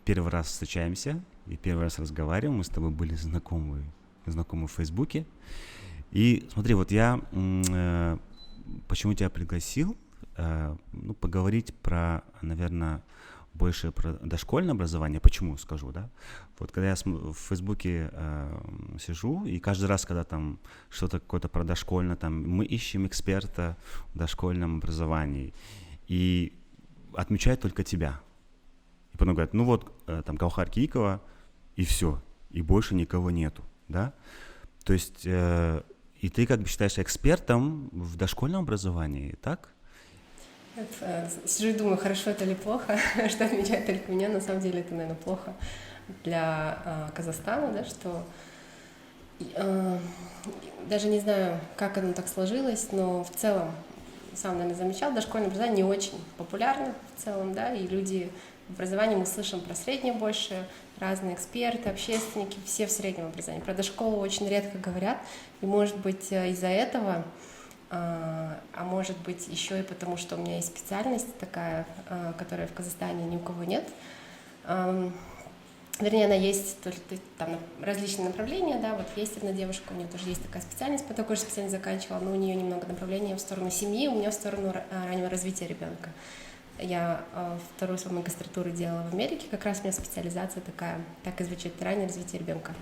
первый раз встречаемся и первый раз разговариваем. Мы с тобой были знакомы в Фейсбуке. И смотри, вот я почему тебя пригласил, поговорить про, наверное, больше про дошкольное образование. Почему, скажу, да? Вот когда я в Фейсбуке сижу, и каждый раз, когда там что-то какое-то про дошкольное, там мы ищем эксперта в дошкольном образовании, и отмечают только тебя. И потом говорят, ну вот, там Гаухар Киикова, и все, и больше никого нету, да? То есть, и ты как бы считаешься экспертом в дошкольном образовании, так? Сижу и думаю, хорошо это или плохо, что отмечает только меня. На самом деле это, наверное, плохо для Казахстана, да, что даже не знаю, как оно так сложилось, но в целом, сам, наверное, замечал, дошкольное образование не очень популярно в целом, да, и люди в образовании, мы слышим про среднее больше, разные эксперты, общественники, все в среднем образовании. Про дошколу очень редко говорят, и, может быть, из-за этого, а может быть, еще и потому, что у меня есть специальность такая, которая в Казахстане ни у кого нет. Вернее, она есть, только там различные направления, да, вот есть одна девушка, у нее тоже есть такая специальность, по такой же специальность заканчивала, но у нее немного направления в сторону семьи, у меня в сторону раннего развития ребенка. Я вторую свою магистратуру делала в Америке, как раз у меня специализация такая, так и звучит, раннее развитие ребенка.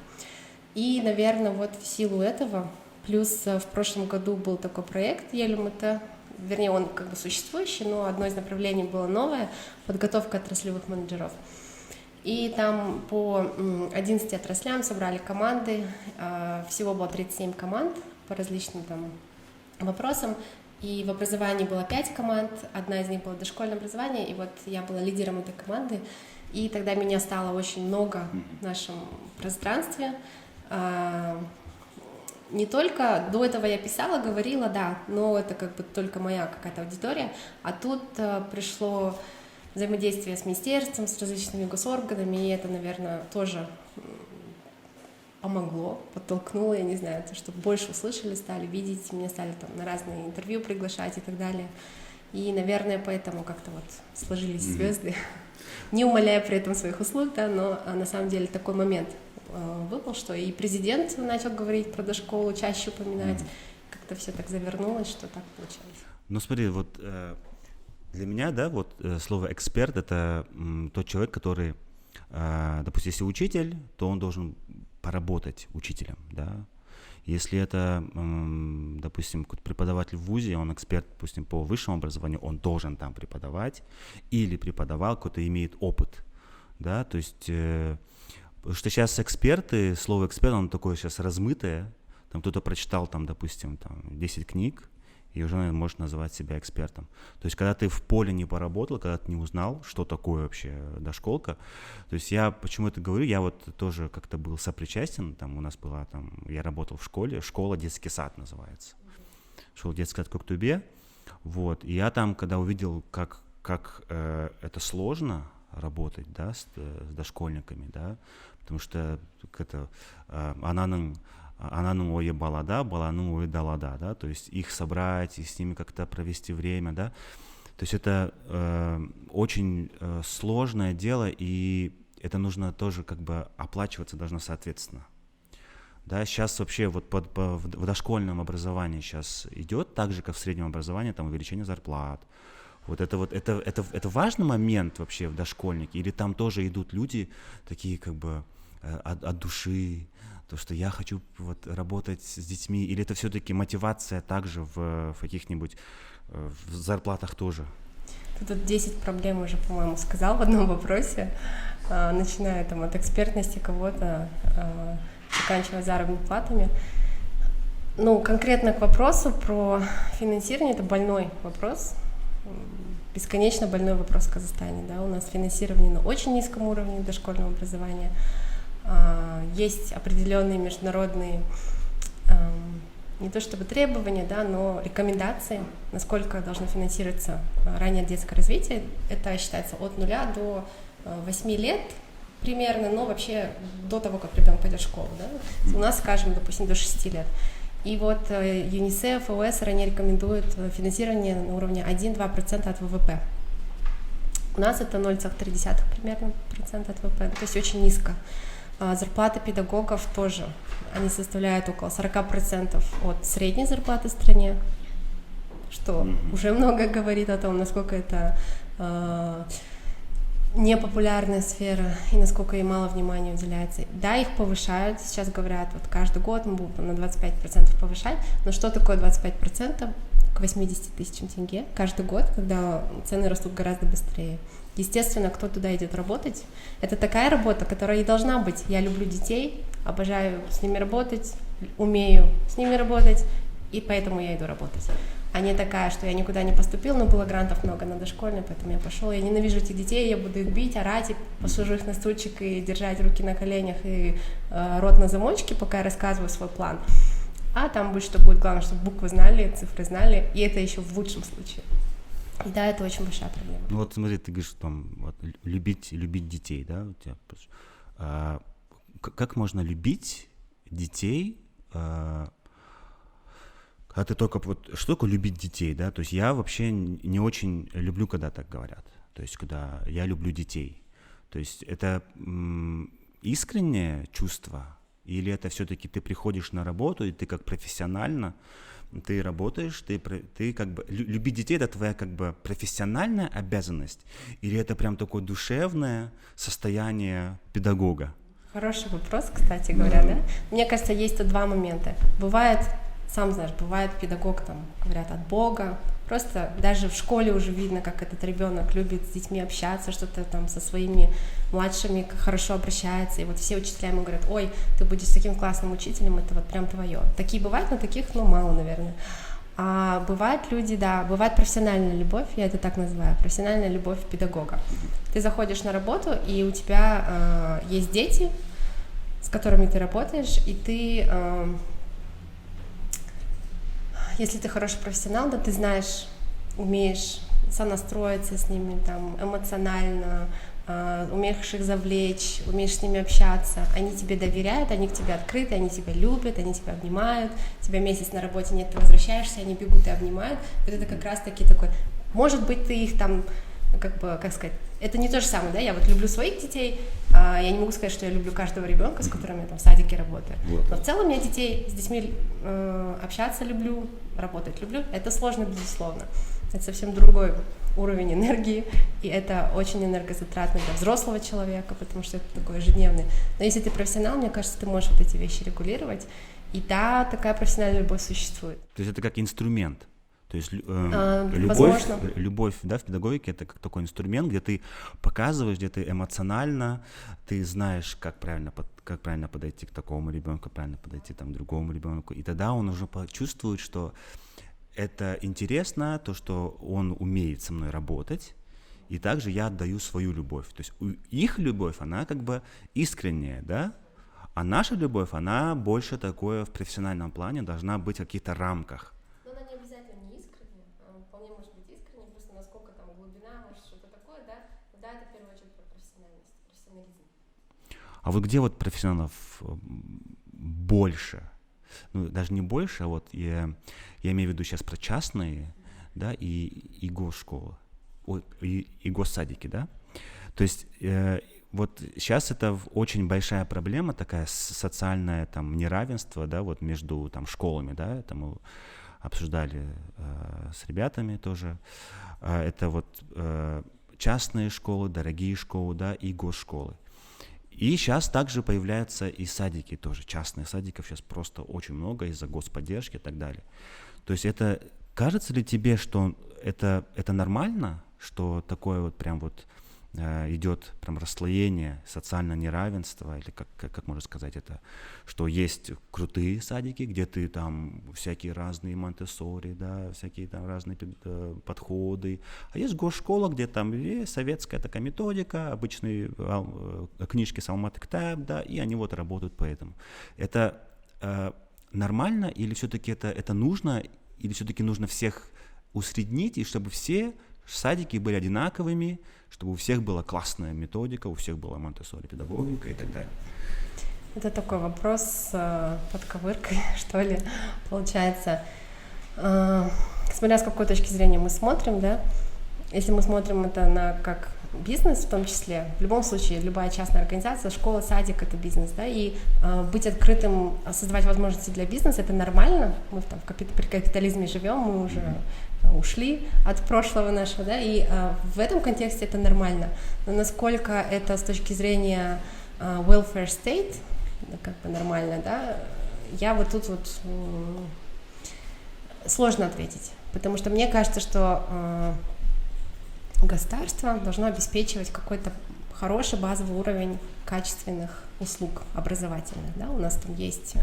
И, наверное, вот в силу этого, плюс в прошлом году был такой проект Елюмыта, вернее, он как бы существующий, но одно из направлений было новое, подготовка отраслевых менеджеров. И там по 11 отраслям собрали команды, всего было 37 команд по различным там вопросам, и в образовании было 5 команд, одна из них была дошкольное образование, и вот я была лидером этой команды, и тогда меня стало очень много в нашем пространстве. Не только до этого я писала, говорила, да, но это как бы только моя какая-то аудитория, а тут пришло взаимодействие с министерством, с различными госорганами, и это, наверное, тоже помогло, подтолкнуло, я не знаю, чтобы больше услышали, стали видеть, меня стали там на разные интервью приглашать и так далее. И, наверное, поэтому как-то вот сложились звезды, не умаляя при этом своих услуг, да, но на самом деле такой момент выпал, что и президент начал говорить про дошколу, чаще упоминать, как-то все так завернулось, что так получилось. Ну смотри, вот для меня, да, вот слово эксперт — это тот человек, который, допустим, если учитель, то он должен поработать учителем, да. Если это, допустим, преподаватель в вузе, он эксперт, допустим, по высшему образованию, он должен там преподавать или преподавал, кто-то имеет опыт, да, то есть, потому что сейчас эксперты, слово эксперт, оно такое сейчас размытое, там кто-то прочитал, там, допустим, там 10 книг, и уже, наверное, можешь называть себя экспертом. То есть, когда ты в поле не поработал, когда ты не узнал, что такое вообще дошколка, то есть я почему это говорю, я вот тоже как-то был сопричастен, там у нас была, там, я работал в школе, школа детский сад называется, школа детский сад в Коктубе, вот, и я там, когда увидел, как это сложно работать, да, с дошкольниками, да, потому что это ананың ойы балада, баланың ойы далада, да, то есть их собрать и с ними как-то провести время, да, то есть это очень сложное дело, и это нужно тоже как бы оплачиваться должно соответственно. Да, сейчас вообще вот в дошкольном образовании сейчас идет так же, как в среднем образовании, там увеличение зарплат. Это важный момент вообще в дошкольнике, или там тоже идут люди такие как бы от души, то, что я хочу вот работать с детьми, или это все-таки мотивация также в каких-нибудь в зарплатах тоже? Ты тут 10 проблем уже, по-моему, сказал в одном вопросе, начиная там от экспертности кого-то, заканчивая заработными платами. Ну, конкретно к вопросу про финансирование, это больной вопрос, бесконечно больной вопрос в Казахстане. Да? У нас финансирование на очень низком уровне дошкольного образования. Есть определенные международные, не то чтобы требования, да, но рекомендации, насколько должно финансироваться раннее детское развитие. Это считается от 0 до 8 лет примерно, но вообще до того, как ребенок пойдет в школу. Да? У нас, скажем, допустим, до 6 лет. И вот ЮНИСЕФ, ОСР, они рекомендуют финансирование на уровне 1-2% от ВВП. У нас это 0,3 примерно процента от ВВП, то есть очень низко. Зарплаты педагогов тоже, они составляют около 40% от средней зарплаты в стране, что уже много говорит о том, насколько это непопулярная сфера и насколько ей мало внимания уделяется. Да, их повышают, сейчас говорят, вот каждый год мы будем на 25% повышать, но что такое 25% к 80 тысячам тенге каждый год, когда цены растут гораздо быстрее? Естественно, кто туда идет работать, это такая работа, которая и должна быть. Я люблю детей, обожаю с ними работать, умею с ними работать, и поэтому я иду работать. А не такая, что я никуда не поступил, но было грантов много на дошкольной, поэтому я пошел. Я ненавижу этих детей, я буду их бить, орать, и посажу их на стульчик и держать руки на коленях и рот на замочке, пока я рассказываю свой план. А там будет, что будет, главное, чтобы буквы знали, цифры знали, и это еще в лучшем случае. И да, это очень большая проблема. Ну вот смотри, ты говоришь, там, вот, любить детей, да? У тебя, как можно любить детей, когда ты только вот, что такое любить детей, да? То есть я вообще не очень люблю, когда так говорят. То есть когда я люблю детей. То есть это искреннее чувство, или это все-таки ты приходишь на работу, и ты как профессионально, ты работаешь, ты как бы... Любить детей — это твоя как бы профессиональная обязанность, или это прям такое душевное состояние педагога? Хороший вопрос, кстати говоря, да? Мне кажется, есть тут два момента. Бывает, сам знаешь, бывает педагог, там, говорят, от Бога. Просто даже в школе уже видно, как этот ребенок любит с детьми общаться, что-то там со своими младшими хорошо обращается. И вот все учителя ему говорят: ой, ты будешь таким классным учителем, это вот прям твое. Такие бывают, но таких, мало, наверное. А бывают люди, да, бывает профессиональная любовь, я это так называю, профессиональная любовь педагога. Ты заходишь на работу, и у тебя есть дети, с которыми ты работаешь, и ты... Если ты хороший профессионал, да, ты знаешь, умеешь сонастроиться с ними, там, эмоционально, умеешь их завлечь, умеешь с ними общаться, они тебе доверяют, они к тебе открыты, они тебя любят, они тебя обнимают, тебя месяц на работе нет, ты возвращаешься, они бегут и обнимают, вот это как раз-таки такой, может быть, ты их там, как бы, как сказать, это не то же самое, да, я вот люблю своих детей, я не могу сказать, что я люблю каждого ребенка, с которым я там в садике работаю, но в целом я детей, с детьми общаться люблю, работать люблю, это сложно, безусловно, это совсем другой уровень энергии, и это очень энергозатратно для взрослого человека, потому что это такое ежедневное, но если ты профессионал, мне кажется, ты можешь вот эти вещи регулировать, и да, такая профессиональная любовь существует. То есть это как инструмент? То есть любовь, да, в педагогике — это как такой инструмент, где ты показываешь, где ты эмоционально, ты знаешь, как правильно подойти к такому ребенку, как правильно подойти там, к другому ребенку, и тогда он уже почувствует, что это интересно, то, что он умеет со мной работать, и также я отдаю свою любовь. То есть их любовь, она как бы искренняя, да, а наша любовь, она больше такое в профессиональном плане должна быть в каких-то рамках. А вот где вот профессионалов больше? Ну, даже не больше, а вот я имею в виду сейчас про частные, да, и госшколы, и госсадики, да? То есть вот сейчас это очень большая проблема, такая социальное там неравенство, да, вот между там школами, да, это мы обсуждали с ребятами тоже. Это вот частные школы, дорогие школы, да, и госшколы. И сейчас также появляются и садики тоже, частных садиков сейчас просто очень много из-за господдержки и так далее. То есть это, кажется ли тебе, что это нормально, что такое вот прям вот идет прям расслоение, социальное неравенство, или как можно сказать это, что есть крутые садики, где ты там всякие разные монтессори, да, всякие там разные подходы, а есть госшкола, где там есть советская такая методика, обычные книжки с Алматы Китаб, да, и они вот работают по этому. Это нормально, или все-таки это нужно, или все-таки нужно всех усреднить, и чтобы все садики были одинаковыми, чтобы у всех была классная методика, у всех была монтессори педагогика и так далее. Это такой вопрос с подковыркой, что ли, получается. Смотря с какой точки зрения мы смотрим, да, если мы смотрим это как бизнес в том числе, в любом случае, любая частная организация, школа, садик — это бизнес, да, и быть открытым, создавать возможности для бизнеса — это нормально. Мы там при капитализме живем, мы уже ушли от прошлого нашего, да, и в этом контексте это нормально. Но насколько это с точки зрения welfare state, как бы нормально, да, я вот тут вот сложно ответить, потому что мне кажется, что государство должно обеспечивать какой-то хороший базовый уровень качественных услуг образовательных, да, у нас там есть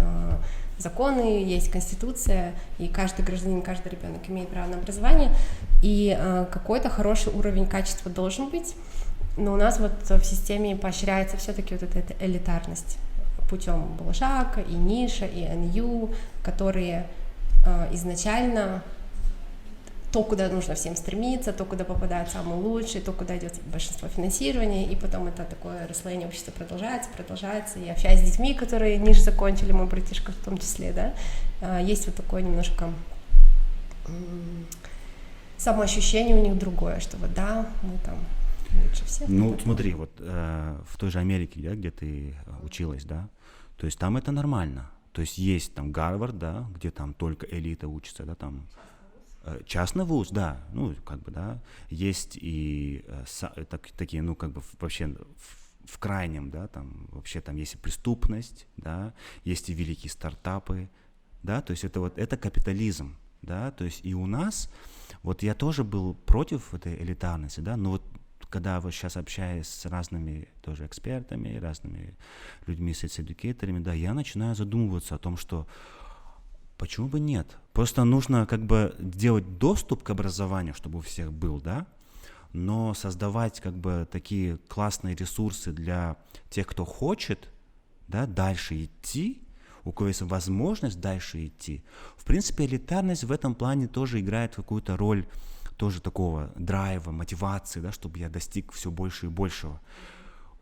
законы, есть конституция, и каждый гражданин, каждый ребенок имеет право на образование, и какой-то хороший уровень качества должен быть, но у нас вот в системе поощряется все-таки вот эта элитарность путем Балашака и Ниша и НЮ, которые изначально то, куда нужно всем стремиться, то, куда попадает самый лучший, то, куда идет большинство финансирования, и потом это такое расслоение общества продолжается, и общаясь с детьми, которые ниже закончили, мой братишка в том числе, да, есть вот такое немножко самоощущение у них другое, что вот да, мы там лучше всех. Ну, смотри, вот в той же Америке, да, где ты училась, да, то есть там это нормально, то есть там Гарвард, да, где там только элита учится, да, там частный вуз, да, ну, как бы, да, есть и такие, ну, как бы, вообще в крайнем, да, там, вообще там есть и преступность, да, есть и великие стартапы, да, то есть это вот, это капитализм, да, то есть и у нас, вот я тоже был против этой элитарности, да, но вот когда вот сейчас общаюсь с разными тоже экспертами, разными людьми, социоэдюкейторами, да, я начинаю задумываться о том, что почему бы нет? Просто нужно как бы делать доступ к образованию, чтобы у всех был, да, но создавать как бы такие классные ресурсы для тех, кто хочет, да, дальше идти, у кого есть возможность дальше идти. В принципе, элитарность в этом плане тоже играет какую-то роль тоже такого драйва, мотивации, да, чтобы я достиг все больше и большего.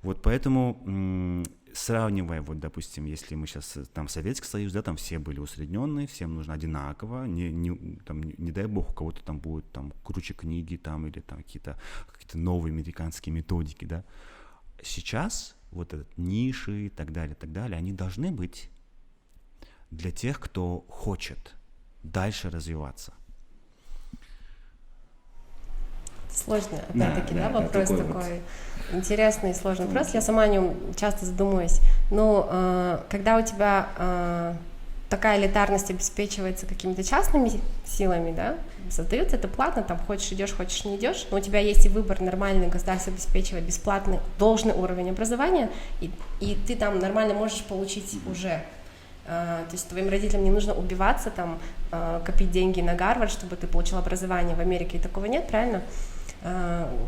Вот поэтому, сравнивая, вот, допустим, если мы сейчас, там, Советский Союз, да, там все были усредненные, всем нужно одинаково, не дай бог, у кого-то там будет там круче книги, там, или там какие-то новые американские методики, да. Сейчас вот этот ниши и так далее, они должны быть для тех, кто хочет дальше развиваться. Сложный, опять-таки, да, вопрос такой интересный и сложный вопрос. Я сама о нем часто задумываюсь. Но когда у тебя такая элитарность обеспечивается какими-то частными силами, да, создается это платно, там хочешь идешь, хочешь не идешь, но у тебя есть и выбор нормальный, государство обеспечивает бесплатный, должный уровень образования, и ты там нормально можешь получить уже. То есть твоим родителям не нужно убиваться, там, копить деньги на Гарвард, чтобы ты получил образование. В Америке такого нет, правильно?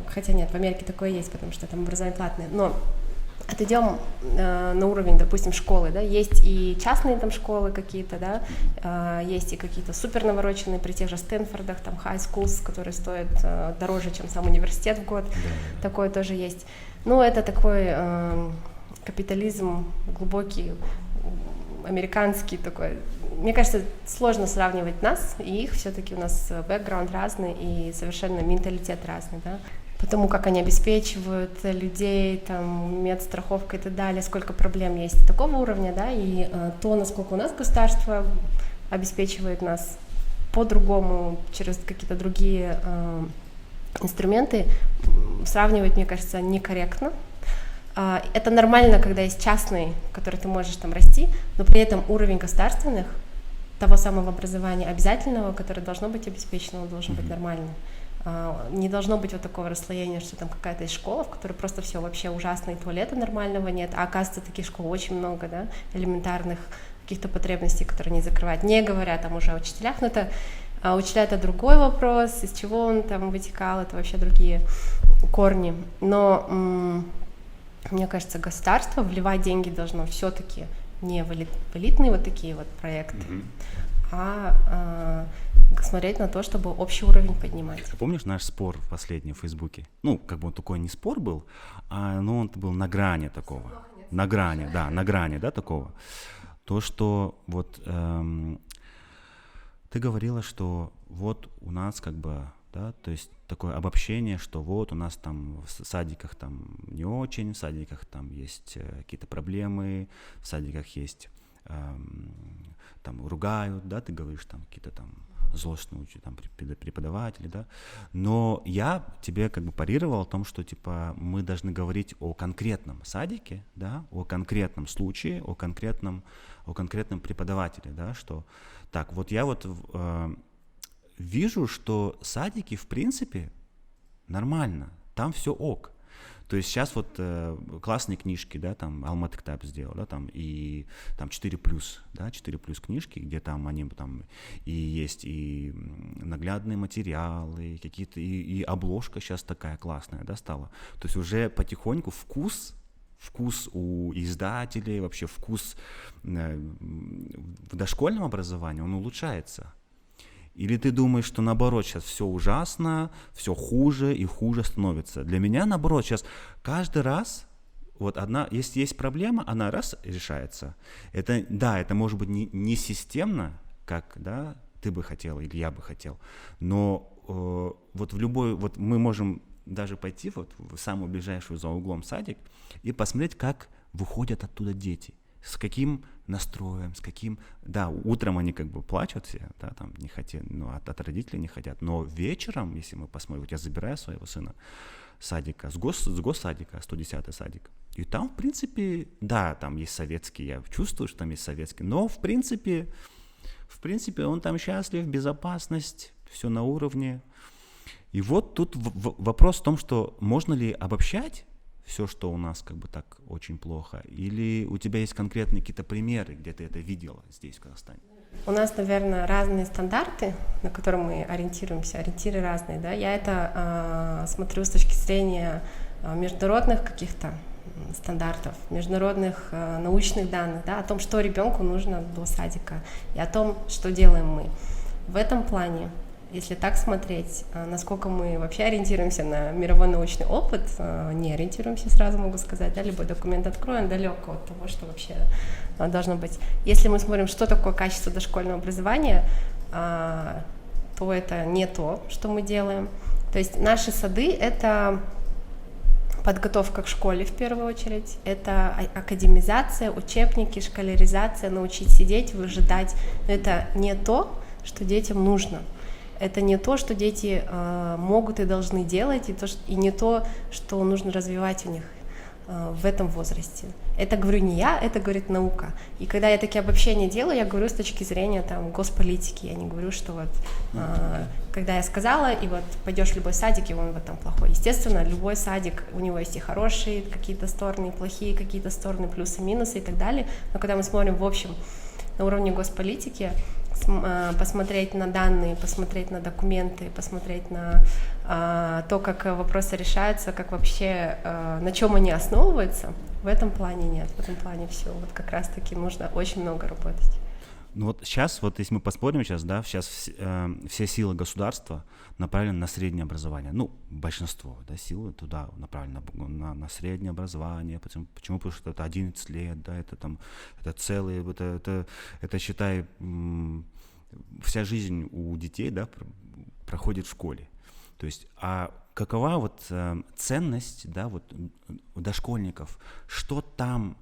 Хотя нет, в Америке такое есть, потому что там образование платное. Но отойдем на уровень, допустим, школы, да, есть и частные там школы какие-то, да, есть и какие-то супер навороченные при тех же Стэнфордах, там, high schools, которые стоят дороже, чем сам университет в год, такое тоже есть. Ну, это такой капитализм глубокий, американский такой. Мне кажется, сложно сравнивать нас и их, все-таки у нас бэкграунд разный и совершенно менталитет разный, да. Потому как они обеспечивают людей, там, медстраховка и так далее, сколько проблем есть такого уровня, да, и то, насколько у нас государство обеспечивает нас по-другому, через какие-то другие инструменты, сравнивать, мне кажется, некорректно. Это нормально, когда есть частный, в который ты можешь там расти, но при этом уровень государственных, того самого образования обязательного, которое должно быть обеспечено, он должен быть нормальным. Не должно быть вот такого расслоения, что там какая-то есть школа, в которой просто все вообще ужасно, и туалета нормального нет, а оказывается таких школ очень много, да, элементарных каких-то потребностей, которые не закрывают, не говоря там уже о учителях, но это учителя — это другой вопрос, из чего он там вытекал, это вообще другие корни, но мне кажется, государство вливать деньги должно все-таки не в элитные вот такие вот проекты, а смотреть на то, чтобы общий уровень поднимать. Ты помнишь наш спор последний в Фейсбуке? Ну, как бы он такой не спор был, но он был на грани такого. На грани, да, такого. То, что вот ты говорила, что вот у нас как бы, да, то есть такое обобщение, что вот у нас там в садиках там не очень, в садиках там есть какие-то проблемы, в садиках есть там ругают, да, ты говоришь, там какие-то там злостные там преподаватели, да, но я тебе как бы парировал о том, что типа мы должны говорить о конкретном садике, да, о конкретном случае, о конкретном преподавателе, да, что так, вот я вот вижу, что садики в принципе нормально, там все ок. То есть сейчас вот классные книжки, да, там Алматы Кітап сделал, да, там и там 4+, да, 4+ книжки, где там они там и есть и наглядные материалы, какие-то, и обложка сейчас такая классная, да, стала. То есть уже потихоньку вкус у издателей, вообще вкус в дошкольном образовании, он улучшается. Или ты думаешь, что наоборот сейчас все ужасно, все хуже и хуже становится? Для меня наоборот сейчас каждый раз, вот одна, если есть проблема, она раз решается. Это, да, это может быть не системно, как, да, ты бы хотел или я бы хотел, но вот в любой, вот мы можем даже пойти вот в самую ближайшую за углом садик и посмотреть, как выходят оттуда дети. С каким настроем, с каким... Да, утром они как бы плачут все, да, там не хотят, ну, от родителей не хотят, но вечером, если мы посмотрим, вот я забираю своего сына с садика, с госсадика, 110-й садик, и там, в принципе, да, там есть советский, я чувствую, что там есть советский, но, в принципе, он там счастлив, безопасность, все на уровне. И вот тут вопрос в том, что можно ли обобщать все, что у нас как бы так очень плохо, или у тебя есть конкретные какие-то примеры, где ты это видела здесь, в Казахстане? У нас, наверное, разные стандарты, на которые мы ориентируемся, ориентиры разные, да. Я это смотрю с точки зрения международных каких-то стандартов, международных научных данных, да, о том, что ребенку нужно до садика, и о том, что делаем мы. В этом плане, если так смотреть, насколько мы вообще ориентируемся на мировой научный опыт, не ориентируемся, сразу могу сказать, да, любой документ откроем, далеко от того, что вообще должно быть. Если мы смотрим, что такое качество дошкольного образования, то это не то, что мы делаем. То есть наши сады — это подготовка к школе в первую очередь, это академизация, учебники, школяризация, научить сидеть, выжидать. Но это не то, что детям нужно. Это не то, что дети могут и должны делать, и не то, что нужно развивать у них в этом возрасте. Это говорю не я, это говорит наука. И когда я такие обобщения делаю, я говорю с точки зрения там госполитики. Я не говорю, что вот когда я сказала, и вот пойдешь в любой садик, и он в этом плохой. Естественно, любой садик, у него есть и хорошие какие-то стороны, и плохие какие-то стороны, плюсы, минусы и так далее. Но когда мы смотрим в общем на уровне госполитики, посмотреть на данные, посмотреть на документы, посмотреть на то, как вопросы решаются, как вообще, на чем они основываются, в этом плане нет, в этом плане все. Вот как раз-таки нужно очень много работать. Ну вот сейчас, вот если мы посмотрим сейчас, да, сейчас все силы государства направлены на среднее образование. Ну, большинство, да, силы туда направлены на среднее образование. Почему? Потому что это 11 лет, да, это там, это целый, это считай, вся жизнь у детей, да, проходит в школе. То есть, а какова вот ценность, да, вот у дошкольников, что там,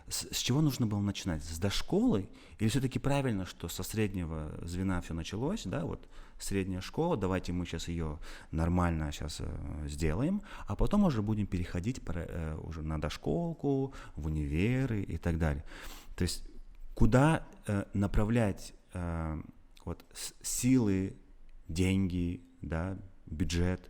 с чего нужно было начинать? С дошколы? Или все-таки правильно, что со среднего звена все началось, да, вот средняя школа, давайте мы сейчас ее нормально сейчас сделаем, а потом уже будем переходить уже на дошколку, в универы и так далее. То есть куда направлять вот силы, деньги, да, бюджет?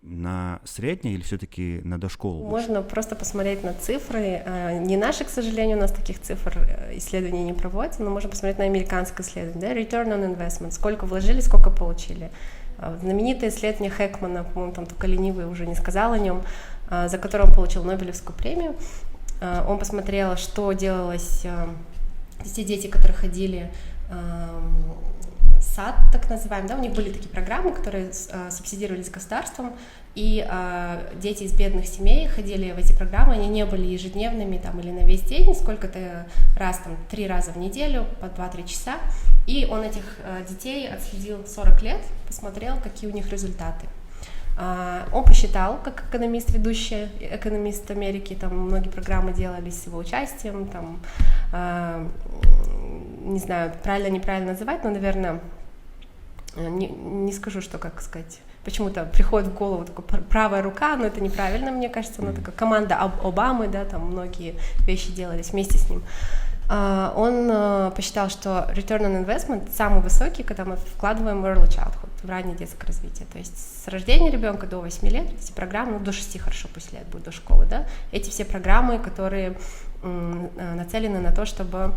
На среднее или все-таки на дошколу? Можно просто посмотреть на цифры. Не наши, к сожалению, у нас таких цифр исследований не проводятся, но можно посмотреть на американское исследование, да, Return on Investment, сколько вложили, сколько получили. Знаменитое исследование Хекмана, по-моему, там только ленивый уже не сказал о нем, за которое он получил Нобелевскую премию. Он посмотрел, что делалось, те дети, которые ходили сад, так называемый, да, у них были такие программы, которые субсидировались государством, и дети из бедных семей ходили в эти программы, они не были ежедневными там, или на весь день, сколько-то раз, там, 3 раза в неделю, по 2-3 часа, и он этих детей отследил 40 лет, посмотрел, какие у них результаты. Он посчитал, как экономист, ведущий экономист Америки, там многие программы делались с его участием, там, не знаю, правильно-неправильно называть, но, наверное, не скажу, что, как сказать, почему-то приходит в голову такая правая рука, но это неправильно, мне кажется, но такая команда Обамы, да, там многие вещи делались вместе с ним. Он посчитал, что return on investment самый высокий, когда мы вкладываем в early childhood, в раннее детское развитие. То есть с рождения ребенка до 8 лет эти программы, ну до 6 хорошо, пусть лет будет до школы, да, эти все программы, которые нацелены на то, чтобы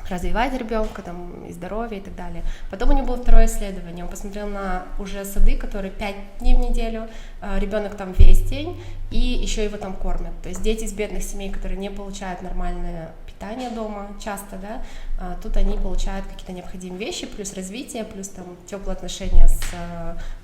развивать ребенка, там, и здоровье и так далее. Потом у него было второе исследование, он посмотрел на уже сады, которые 5 дней в неделю, ребенок там весь день, и еще его там кормят. То есть дети из бедных семей, которые не получают нормальное питание дома часто, да, тут они получают какие-то необходимые вещи, плюс развитие, плюс там теплые отношения с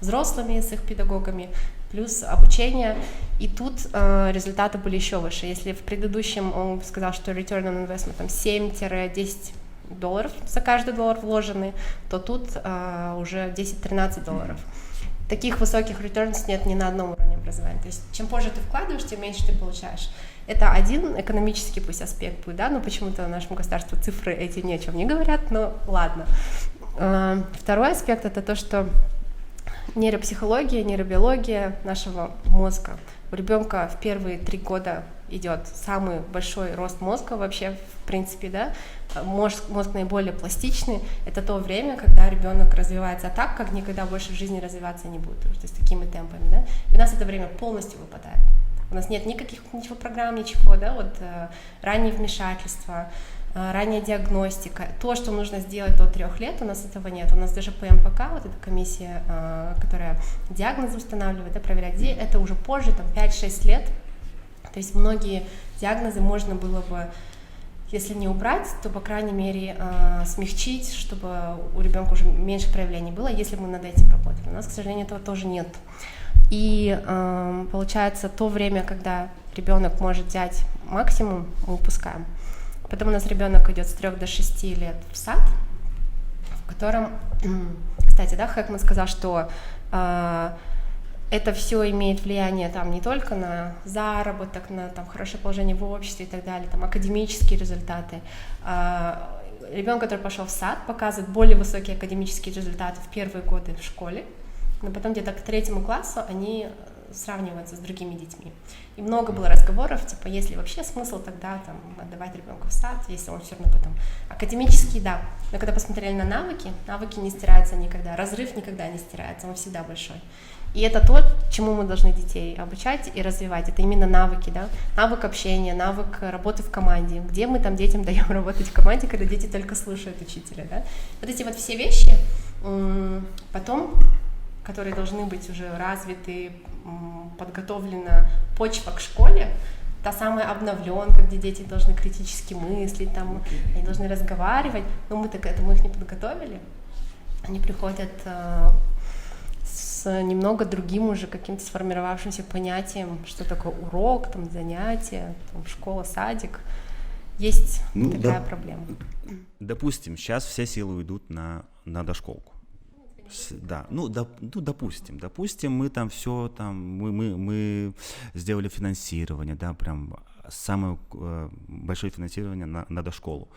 взрослыми, с их педагогами, плюс обучение, и тут результаты были еще выше. Если в предыдущем он сказал, что return on investment там 7-10 долларов за каждый доллар вложенный, то тут уже 10-13 долларов. Таких высоких returns нет ни на одном уровне образования. То есть чем позже ты вкладываешь, тем меньше ты получаешь. Это один экономический пусть аспект будет, да, но почему-то нашему государству цифры эти ни о чем не говорят, но ладно. Второй аспект — это то, что нейропсихология, нейробиология нашего мозга. У ребенка в первые 3 года идет самый большой рост мозга вообще, в принципе, да. Мозг наиболее пластичный. Это то время, когда ребенок развивается так, как никогда больше в жизни развиваться не будет, то есть такими темпами, да. И у нас это время полностью выпадает. У нас нет ничего программ, ничего, да, вот раннее вмешательство, ранняя диагностика, то, что нужно сделать до 3 лет, у нас этого нет. У нас даже ПМПК, вот эта комиссия, которая диагнозы устанавливает, да, проверяет, где это уже позже, там 5-6 лет. То есть многие диагнозы можно было бы, если не убрать, то, по крайней мере, смягчить, чтобы у ребенка уже меньше проявлений было, если бы мы над этим работали. У нас, к сожалению, этого тоже нет. И получается, то время, когда ребенок может взять максимум, мы упускаем. Потом у нас ребенок идет с 3 до 6 лет в сад, в котором, кстати, да, Хэкман сказал, что это все имеет влияние там не только на заработок, на там хорошее положение в обществе и так далее, там академические результаты. Ребенок, который пошел в сад, показывает более высокие академические результаты в первые годы в школе, но потом где-то к 3 классу они сравниваются с другими детьми. И много было разговоров, типа, есть ли вообще смысл тогда там отдавать ребенка в сад, если он все равно потом... Академический, да, но когда посмотрели на навыки не стираются никогда, разрыв никогда не стирается, он всегда большой. И это то, чему мы должны детей обучать и развивать, это именно навыки, да, навык общения, навык работы в команде, где мы там детям даем работать в команде, когда дети только слушают учителя, да. Вот эти вот все вещи потом, которые должны быть уже развиты, подготовлена почва к школе, та самая обновленка, где дети должны критически мыслить, там, они должны разговаривать, но мы-то к этому их не подготовили. Они приходят с немного другим уже каким-то сформировавшимся понятием, что такое урок, там, занятие, там, школа, садик. Есть такая проблема. Допустим, сейчас все силы уйдут на дошколку. Да, допустим, мы там все, там, мы сделали финансирование, да, прям самое большое финансирование на дошколу.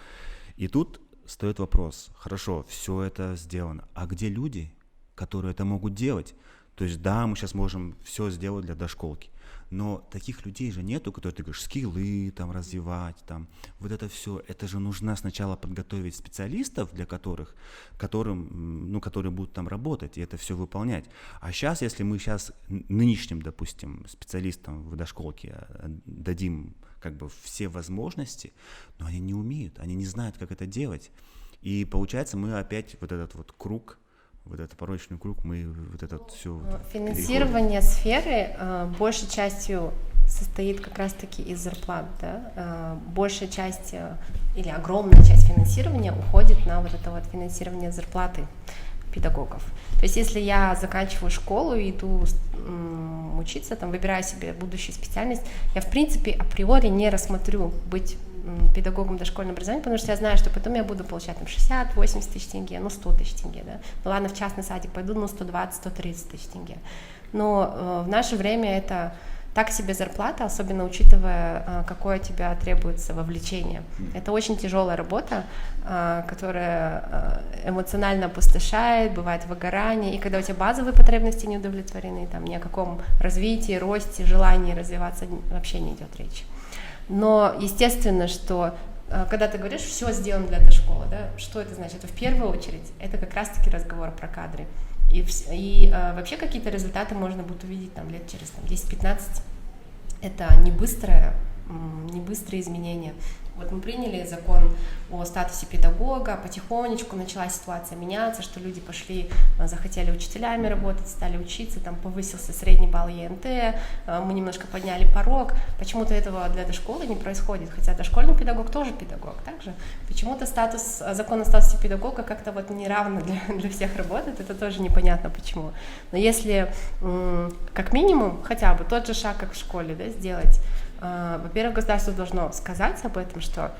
И тут встает вопрос, хорошо, все это сделано, а где люди, которые это могут делать? То есть, да, мы сейчас можем все сделать для дошколки, но таких людей же нету, которые, ты говоришь, скиллы там развивать, там, вот это все, это же нужно сначала подготовить специалистов, которые будут там работать и это все выполнять. А сейчас, если мы сейчас нынешним, допустим, специалистам в дошколке дадим как бы все возможности, но они не умеют, они не знают, как это делать. И получается, мы опять вот этот вот круг, вот этот порочный круг, мы вот этот все... Финансирование сферы большей частью состоит как раз-таки из зарплат, да? Большая часть или огромная часть финансирования уходит на вот это вот финансирование зарплаты. педагогов. То есть если я заканчиваю школу и иду учиться, там, выбираю себе будущую специальность, я, в принципе, априори не рассмотрю быть педагогом дошкольного образования, потому что я знаю, что потом я буду получать там 60-80 тысяч тенге, 100 тысяч тенге, да. Ну ладно, в частный садик пойду, 120-130 тысяч тенге. Но в наше время это так себе зарплата, особенно учитывая, какое от тебя требуется вовлечение. Это очень тяжелая работа, которая эмоционально опустошает, бывает выгорание, и когда у тебя базовые потребности не удовлетворены, там ни о каком развитии, росте, желании развиваться вообще не идет речи. Но естественно, что когда ты говоришь, все сделано для этой школы, да, что это значит? В первую очередь это как раз-таки разговор про кадры. И вообще какие-то результаты можно будет увидеть там, лет через 10-15. Это не быстрые изменения. Вот мы приняли закон о статусе педагога, потихонечку начала ситуация меняться, что люди пошли, захотели учителями работать, стали учиться, там повысился средний балл ЕНТ, мы немножко подняли порог. Почему-то этого для дошколы не происходит, хотя дошкольный педагог тоже педагог. Также почему-то закон о статусе педагога как-то вот неравно для всех работает, это тоже непонятно почему. Но если как минимум хотя бы тот же шаг, как в школе, да, сделать, во-первых, государство должно сказать об этом, что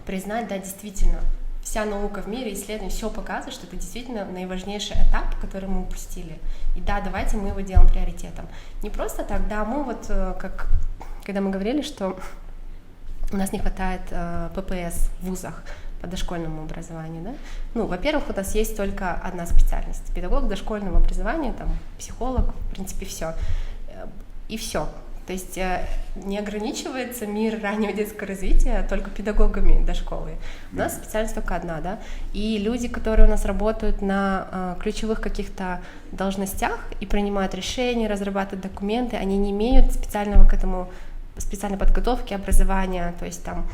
признать, да, действительно, вся наука в мире, исследования, все показывает, что это действительно наиважнейший этап, который мы упустили. И да, давайте мы его делаем приоритетом. Не просто так, да, мы вот, как когда мы говорили, что у нас не хватает ППС в вузах по дошкольному образованию, да? Ну, во-первых, у нас есть только одна специальность. Педагог дошкольного образования, там, психолог, в принципе, все. И все. То есть не ограничивается мир раннего детского развития только педагогами дошколы. У нас специальность только одна, да. И люди, которые у нас работают на ключевых каких-то должностях и принимают решения, разрабатывают документы, они не имеют специальной подготовки, образования, то есть там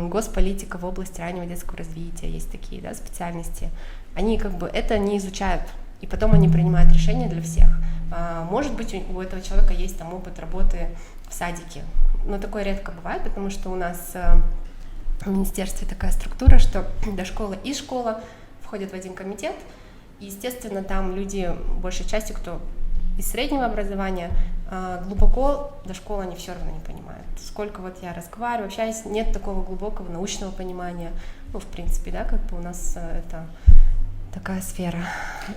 госполитика в области раннего детского развития, есть такие, да, специальности. Они как бы это не изучают, и потом они принимают решения для всех. Может быть, у этого человека есть там опыт работы в садике, но такое редко бывает, потому что у нас в министерстве такая структура, что дошкола и школа входят в один комитет, и, естественно, там люди, большей частью, кто из среднего образования, глубоко дошколу они все равно не понимают. Сколько вот я разговариваю, общаюсь, нет такого глубокого научного понимания, ну, в принципе, да, как бы у нас это такая сфера.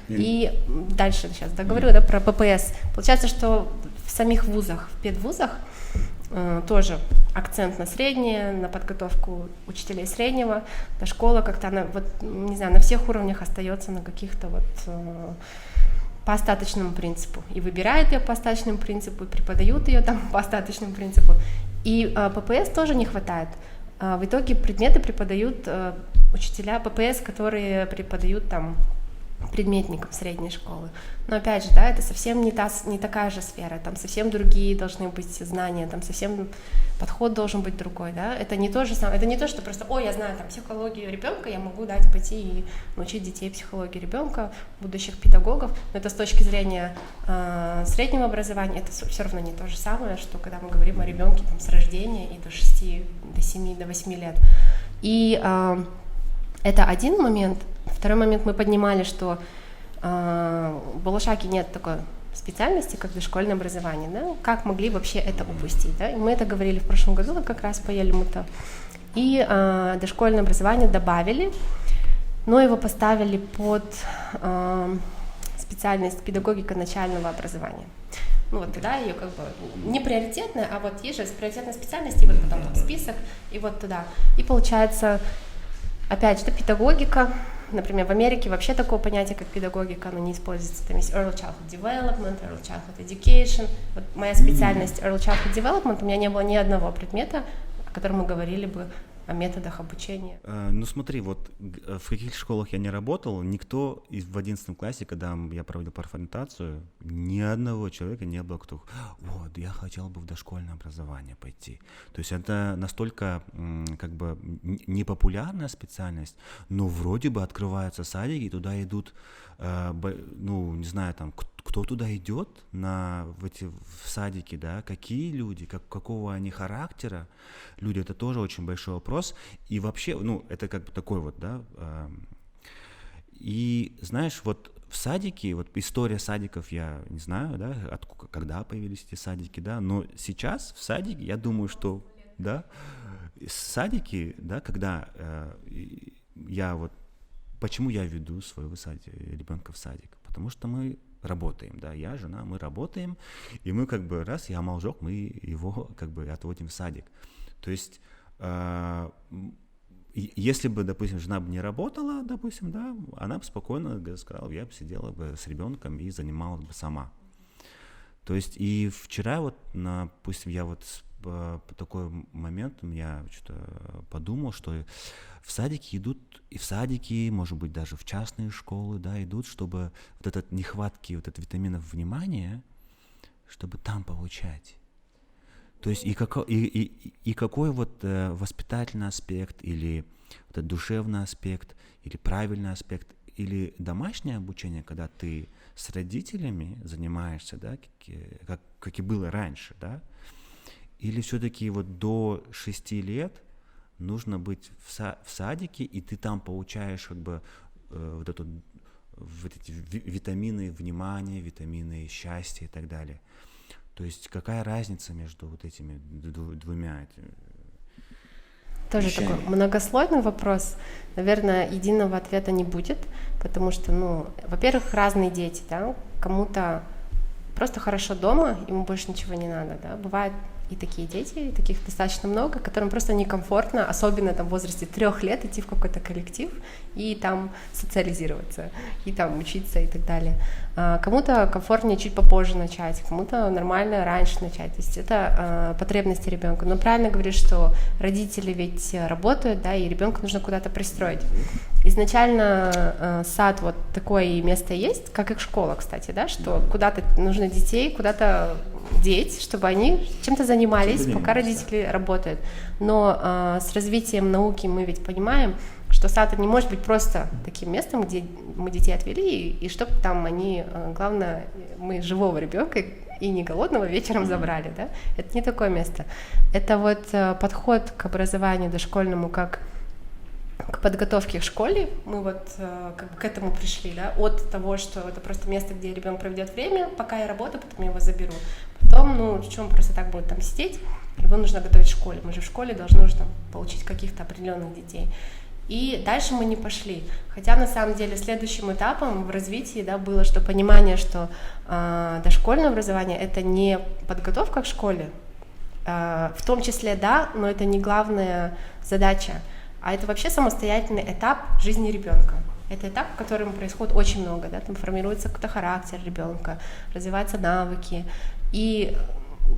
И дальше сейчас договорю, да, про ППС. Получается, что в самих вузах, в педвузах тоже акцент на среднее, на подготовку учителей среднего. Школа как-то, она, вот, не знаю, на всех уровнях остается на каких-то вот по остаточному принципу. И выбирают ее по остаточному принципу, и преподают ее там по остаточному принципу. И ППС тоже не хватает. В итоге предметы преподают учителя ППС, которые преподают там предметникам средней школы. Но опять же, да, это совсем не такая же сфера, там совсем другие должны быть знания, там совсем подход должен быть другой, да. Это не то же самое, это не то, что просто, я знаю там психологию ребенка, я могу пойти и научить детей психологии ребенка, будущих педагогов, но это с точки зрения среднего образования, это все равно не то же самое, что когда мы говорим о ребенке там с рождения и до 6, до 7, до 8 лет. И это один момент. Второй момент, мы поднимали, что в Балашахе нет такой специальности, как дошкольное образование, да? Как могли вообще это упустить, да? И мы это говорили в прошлом году, вот как раз по Ельмуту. И дошкольное образование добавили, но его поставили под специальность педагогика начального образования. Ну вот туда ее как бы не приоритетная, а вот есть же приоритетная специальность, и вот потом там список, и вот туда. И получается, опять же, педагогика. Например, в Америке вообще такого понятия, как педагогика, оно не используется. Там есть Early Childhood Development, Early Childhood Education. Вот моя специальность Early Childhood Development, у меня не было ни одного предмета, о котором мы говорили бы о методах обучения. Ну смотри, вот в каких школах я не работал, никто в 11 классе, когда я проводил профориентацию, ни одного человека не было, кто, вот, я хотел бы в дошкольное образование пойти. То есть это настолько как бы непопулярная специальность, но вроде бы открываются садики, и туда идут, ну, не знаю, там, кто туда идет в садики, да, какие люди, какого они характера, люди, это тоже очень большой вопрос. И вообще, ну, это как бы такой вот, да, И знаешь, вот в садике, вот история садиков, я не знаю, да, когда появились эти садики, да, но сейчас в садике, я думаю, что, да, садики, да, когда я вот, почему я веду своего ребенка в садик? Потому что мы работаем, да, я, жена, мы работаем, и мы как бы раз, я молжок, мы его как бы отводим в садик. То есть если бы, допустим, жена бы не работала, допустим, да, она бы спокойно сказала, я бы сидела бы с ребенком и занималась бы сама. То есть и вчера вот, допустим, я вот по такой момент я что-то подумал, что в садике идут, и в садике, может быть, даже в частные школы, да, идут, чтобы вот этот нехватки вот этот витаминов внимания, чтобы там получать. То есть и какой вот воспитательный аспект, или вот этот душевный аспект, или правильный аспект, или домашнее обучение, когда ты с родителями занимаешься, да, как и было раньше, да, или все-таки вот до 6 лет нужно быть в садике, и ты там получаешь как бы вот эти витамины внимания, витамины счастья и так далее. То есть какая разница между вот этими двумя? Тоже такой многослойный вопрос. Наверное, единого ответа не будет, потому что, во-первых, разные дети, да, кому-то просто хорошо дома, ему больше ничего не надо, да, бывает и такие дети, и таких достаточно много, которым просто некомфортно, особенно там в возрасте 3 лет, идти в какой-то коллектив и там социализироваться, и там учиться и так далее. Кому-то комфортнее чуть попозже начать, кому-то нормально раньше начать, то есть это потребности ребенка. Но правильно говоришь, что родители ведь работают, да, и ребенка нужно куда-то пристроить. Изначально сад вот такое место есть, как и школа, кстати, да, что куда-то нужно детей, куда-то деть, чтобы они чем-то занимались, пока родители работают. Но с развитием науки мы ведь понимаем, что сад не может быть просто таким местом, где мы детей отвели, и чтобы там они, главное, мы живого ребенка и не голодного вечером забрали, да? Это не такое место. Это вот подход к образованию дошкольному как к подготовке к школе, мы вот как бы к этому пришли, да, от того, что это просто место, где ребенок проведет время, пока я работаю, потом я его заберу. Потом, что он просто так будет там сидеть, его нужно готовить в школе. Мы же в школе должны уже там получить каких-то определенных детей. И дальше мы не пошли. Хотя на самом деле следующим этапом в развитии, да, было что понимание, что дошкольное образование это не подготовка к школе, в том числе, да, но это не главная задача. А это вообще самостоятельный этап жизни ребенка. Это этап, в котором происходит очень много, да, там формируется какой-то характер ребенка, развиваются навыки, и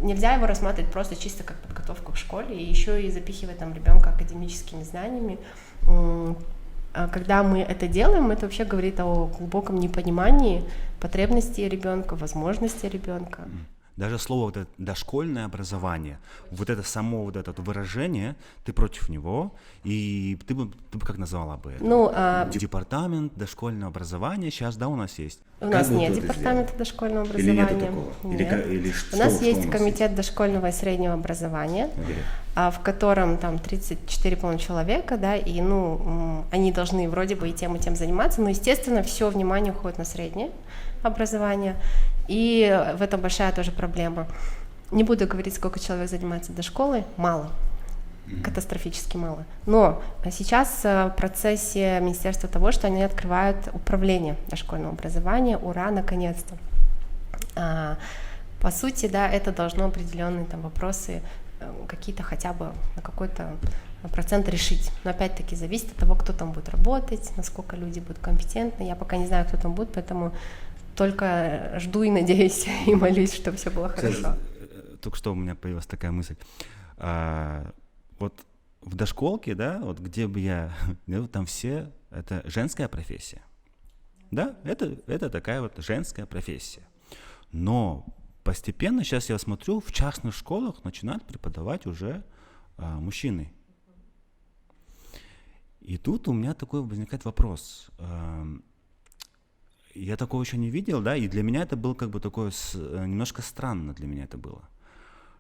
нельзя его рассматривать просто чисто как подготовку к школе, и еще и запихивать там ребенка академическими знаниями. Когда мы это делаем, это вообще говорит о глубоком непонимании потребностей ребенка, возможностей ребенка. Даже слово вот это дошкольное образование, вот это само вот это выражение, ты против него, и ты бы как назвала бы это? Департамент дошкольного образования сейчас, да, у нас есть? У нас нет департамента дошкольного образования. Или нет такого? Нет. Или у нас есть комитет дошкольного и среднего образования, в котором там 34, по-моему, человека, да, и, они должны вроде бы и тем заниматься, но, естественно, все внимание уходит на среднее образование. И в этом большая тоже проблема. Не буду говорить, сколько человек занимается дошколой, мало, катастрофически мало. Но сейчас в процессе министерства того, что они открывают управление дошкольного образования, ура, наконец-то. По сути, да, это должно определенные там вопросы какие-то хотя бы на какой-то процент решить. Но опять-таки зависит от того, кто там будет работать, насколько люди будут компетентны. Я пока не знаю, кто там будет, поэтому только жду и надеюсь, и молюсь, чтобы все было хорошо. Только что у меня появилась такая мысль. Вот в дошколке, да, вот где бы я, там все, это женская профессия. Да, это такая вот женская профессия. Но постепенно, сейчас я смотрю, в частных школах начинают преподавать уже мужчины. И тут у меня такой возникает вопрос. Я такого еще не видел, да, и для меня это было как бы такое, немножко странно для меня это было,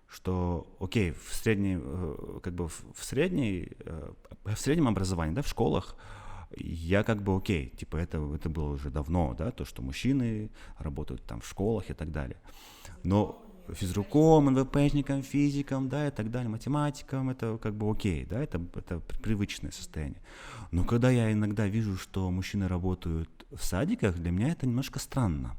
что, окей, в среднем образовании, да, в школах я как бы окей, типа это было уже давно, да, то, что мужчины работают там в школах и так далее. Но физруком, НВПшником, физиком, да, и так далее, математиком, это как бы окей, да, это привычное состояние. Но когда я иногда вижу, что мужчины работают в садиках, для меня это немножко странно.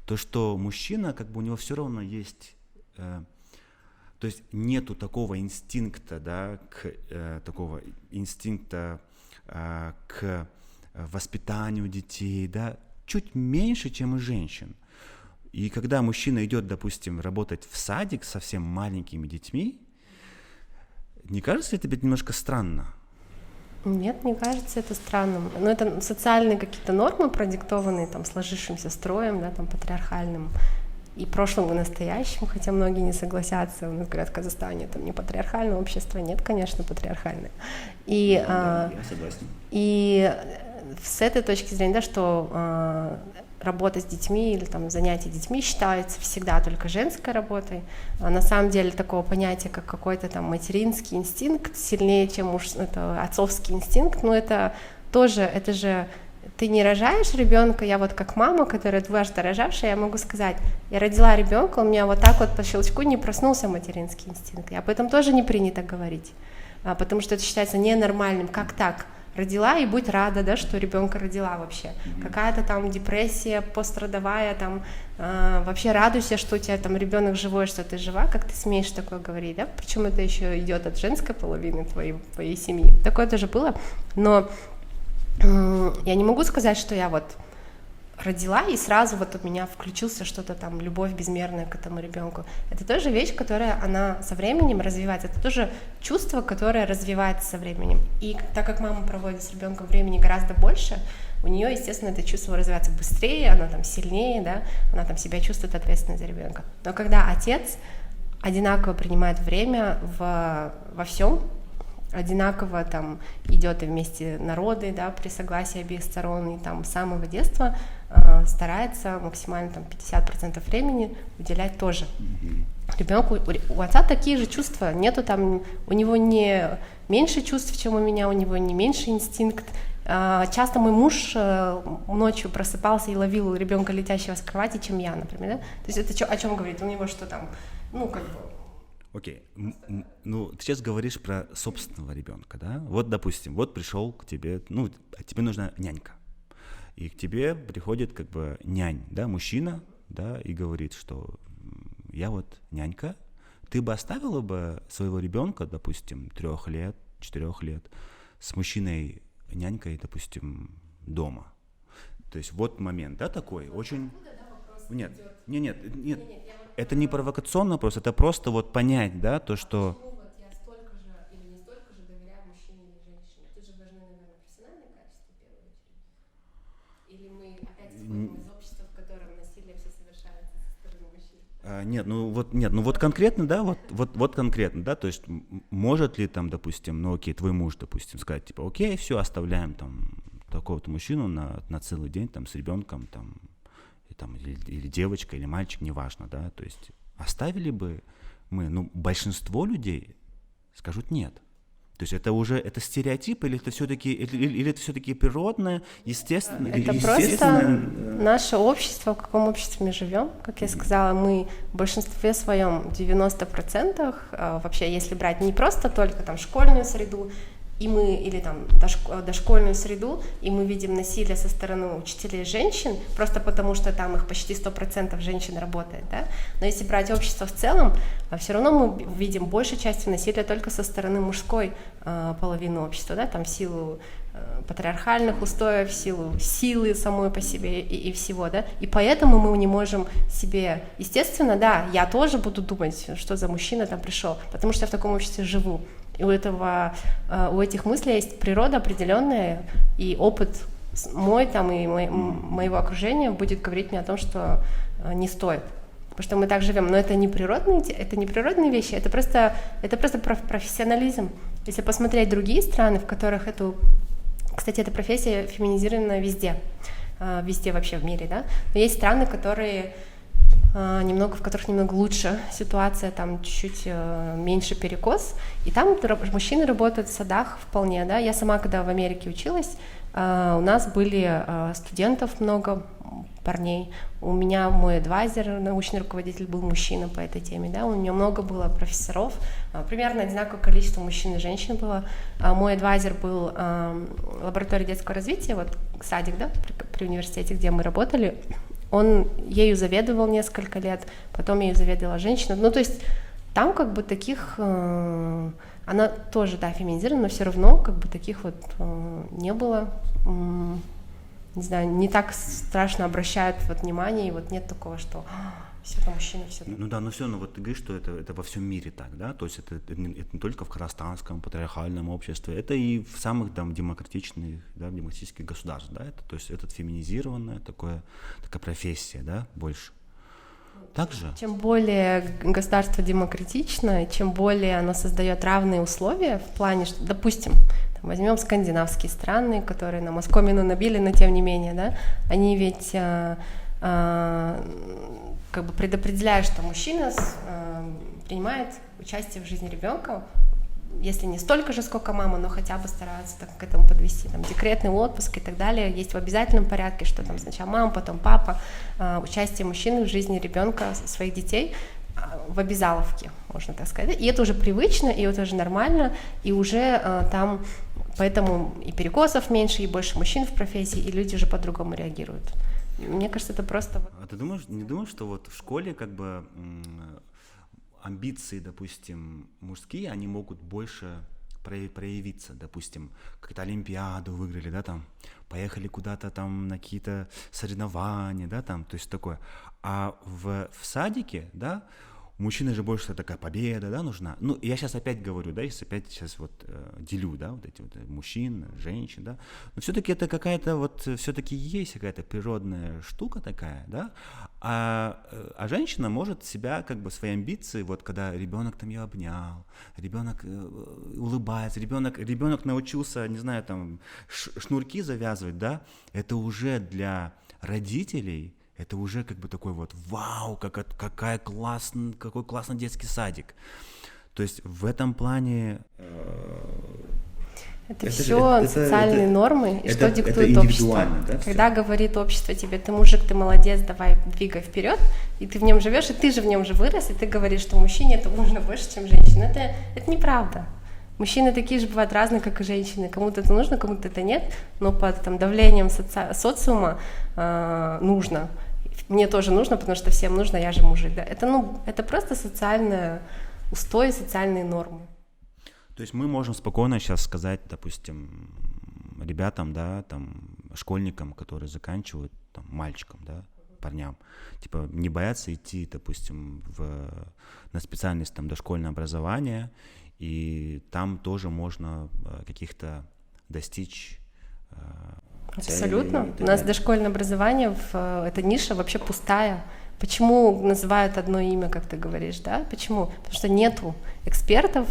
То, что мужчина, как бы у него все равно есть, то есть нету такого инстинкта, да, к воспитанию детей, да, чуть меньше, чем у женщин. И когда мужчина идет, допустим, работать в садик с совсем маленькими детьми, не кажется ли тебе это немножко странно? Нет, не кажется это странным. Но это социальные какие-то нормы, продиктованные там сложившимся строем, да, там патриархальным, и прошлым, и настоящим, хотя многие не согласятся. У нас говорят, в Казахстане там не патриархальное общество. Нет, конечно, патриархальное. И, я согласен. И с этой точки зрения, да, что работа с детьми или там занятия детьми считаются всегда только женской работой. А на самом деле такого понятия, как какой-то там материнский инстинкт, сильнее, чем это отцовский инстинкт, но это тоже, это же ты не рожаешь ребенка, я вот как мама, которая дважды рожавшая, я могу сказать, я родила ребенка, у меня вот так вот по щелчку не проснулся материнский инстинкт, и об этом тоже не принято говорить, потому что это считается ненормальным, как так? Родила и будь рада, да, что ребенка родила вообще. Какая-то там депрессия постродовая, там вообще радуйся, что у тебя там ребенок живой, что ты жива, как ты смеешь такое говорить, да? Причем это еще идет от женской половины твоей семьи. Такое тоже было, но я не могу сказать, что я вот родила, и сразу вот у меня включился что-то там, любовь безмерная к этому ребенку. Это тоже вещь, которая, она со временем развивается, это тоже чувство, которое развивается со временем. И так как мама проводит с ребенком времени гораздо больше, у нее, естественно, это чувство развивается быстрее, она там сильнее, да, она там себя чувствует ответственной за ребенка. Но когда отец одинаково принимает время во всем, одинаково там идет и вместе народы, да, при согласии обеих сторон, и там с самого детства старается максимально там 50% времени уделять тоже ребенку. У отца такие же чувства, нету там, у него не меньше чувств, чем у меня, у него не меньше инстинкт. Часто мой муж ночью просыпался и ловил ребенка, летящего с кровати, чем я, например, да? То есть это о чем говорит? У него что там, ну как бы. Окей, ну ты сейчас говоришь про собственного ребенка, да? Вот, допустим, вот пришел к тебе, ну, тебе нужна нянька, и к тебе приходит как бы нянь, да, мужчина, да, и говорит, что я вот нянька, ты бы оставила бы своего ребенка, допустим, 3 лет, 4 лет, с мужчиной, нянькой, допустим, дома. То есть вот момент, да, такой, очень... Нет. Это не провокационно просто, это просто вот понять, да, то, что... Почему вот я столько же или не столько же доверяю мужчине или женщине? Тут же важны, наверное, профессиональные качества в первую очередь. Или мы опять исходим из общества, в котором насилие все совершается со стороны мужчин? Нет, ну вот конкретно, да, вот конкретно, да, то есть может ли там, допустим, ну окей, твой муж, допустим, сказать, типа, окей, все, оставляем там такого-то мужчину на целый день там с ребенком там, или девочка, или мальчик, неважно, да, то есть оставили бы мы, ну, большинство людей скажут нет. То есть это уже, это стереотип, или это все-таки природное, естественное? Это просто наше общество, в каком обществе мы живем, как я сказала, мы в большинстве своем 90%, вообще, если брать не просто только там школьную среду, и мы, или там дошкольную среду, и мы видим насилие со стороны учителей женщин, просто потому что там их почти 100% женщин работает, да? Но если брать общество в целом, все равно мы видим большей частью насилия только со стороны мужской половины общества, да? Там в силу патриархальных устоев, в силу силы самой по себе и всего, да, и поэтому мы не можем себе, естественно, да, я тоже буду думать, что за мужчина там пришел, потому что я в таком обществе живу. И у этих мыслей есть природа определенная, и опыт мой там и моего окружения будет говорить мне о том, что не стоит, потому что мы так живем. Но это не природные вещи, это просто профессионализм. Если посмотреть другие страны, в которых кстати, эта профессия феминизирована везде вообще в мире, да. Но есть страны, которые в которых немного лучше ситуация, там чуть-чуть меньше перекос, и там мужчины работают в садах вполне, да. Я сама, когда в Америке училась, у нас были студентов много, парней. У меня мой адвайзер, научный руководитель, был мужчина по этой теме, да, у него много было профессоров, примерно одинаковое количество мужчин и женщин было. Мой адвайзер был в лаборатории детского развития, вот садик, да, при университете, где мы работали, он ею заведовал несколько лет, потом ею заведовала женщина, ну, то есть там как бы таких, она тоже, да, феминизирована, но все равно как бы таких вот не было. Не знаю, не так страшно обращают вот внимание, и вот нет такого, что все это мужчины, все. Ну да, но все равно вот ты говоришь, что это во всем мире так, да, то есть это не только в казахстанском патриархальном обществе, это и в самых там демократичных, да, демократических государствах, да, это, то есть это феминизированная такая профессия, да, больше. Также? Чем более государство демократично, чем более оно создает равные условия в плане, что, допустим, возьмем скандинавские страны, которые нам оскомину набили, но тем не менее, да, они ведь как бы предопределяют, что мужчина принимает участие в жизни ребенка, если не столько же, сколько мама, но хотя бы стараются так к этому подвести. Там декретный отпуск и так далее есть в обязательном порядке, что там сначала мама, потом папа, участие мужчины в жизни ребенка, своих детей в обязаловке, можно так сказать. И это уже привычно, и это уже нормально, и уже там поэтому и перекосов меньше, и больше мужчин в профессии, и люди уже по-другому реагируют. Мне кажется, это просто... А ты не думаешь, что вот в школе как бы амбиции, допустим, мужские, они могут больше проявиться, допустим, какую-то олимпиаду выиграли, да, там, поехали куда-то там на какие-то соревнования, да, там, то есть такое. А в садике, да, у мужчины же больше такая победа, да, нужна. Ну, я сейчас опять говорю, да, сейчас вот делю, да, вот эти вот мужчин, женщин, да. Но все-таки это какая-то вот, все-таки есть какая-то природная штука такая, да. А женщина может себя, как бы, свои амбиции, вот когда ребенок там ее обнял, ребенок улыбается, ребенок научился, не знаю, там, шнурки завязывать, да, это уже для родителей. Это уже как бы такой вот вау, какой классный детский садик. То есть в этом плане... Это все социальные нормы, и что диктует общество. Да, когда говорит общество тебе, ты мужик, ты молодец, давай двигай вперед, и ты в нем живешь, и ты же в нем же вырос, и ты говоришь, что мужчине это нужно больше, чем женщине. Это неправда. Мужчины такие же бывают разные, как и женщины. Кому-то это нужно, кому-то это нет, но под там, давлением социума нужно. Мне тоже нужно, потому что всем нужно, я же мужик. Да? Это просто социальный устой, социальные нормы. То есть мы можем спокойно сейчас сказать, допустим, ребятам, да, там, школьникам, которые заканчивают, там, мальчикам, да, парням, типа не бояться идти, допустим, на специальность там дошкольное образование, и там тоже можно каких-то достичь. Абсолютно. У нас дошкольное образование, эта ниша вообще пустая. Почему называют одно имя, как ты говоришь, да? Почему? Потому что нету экспертов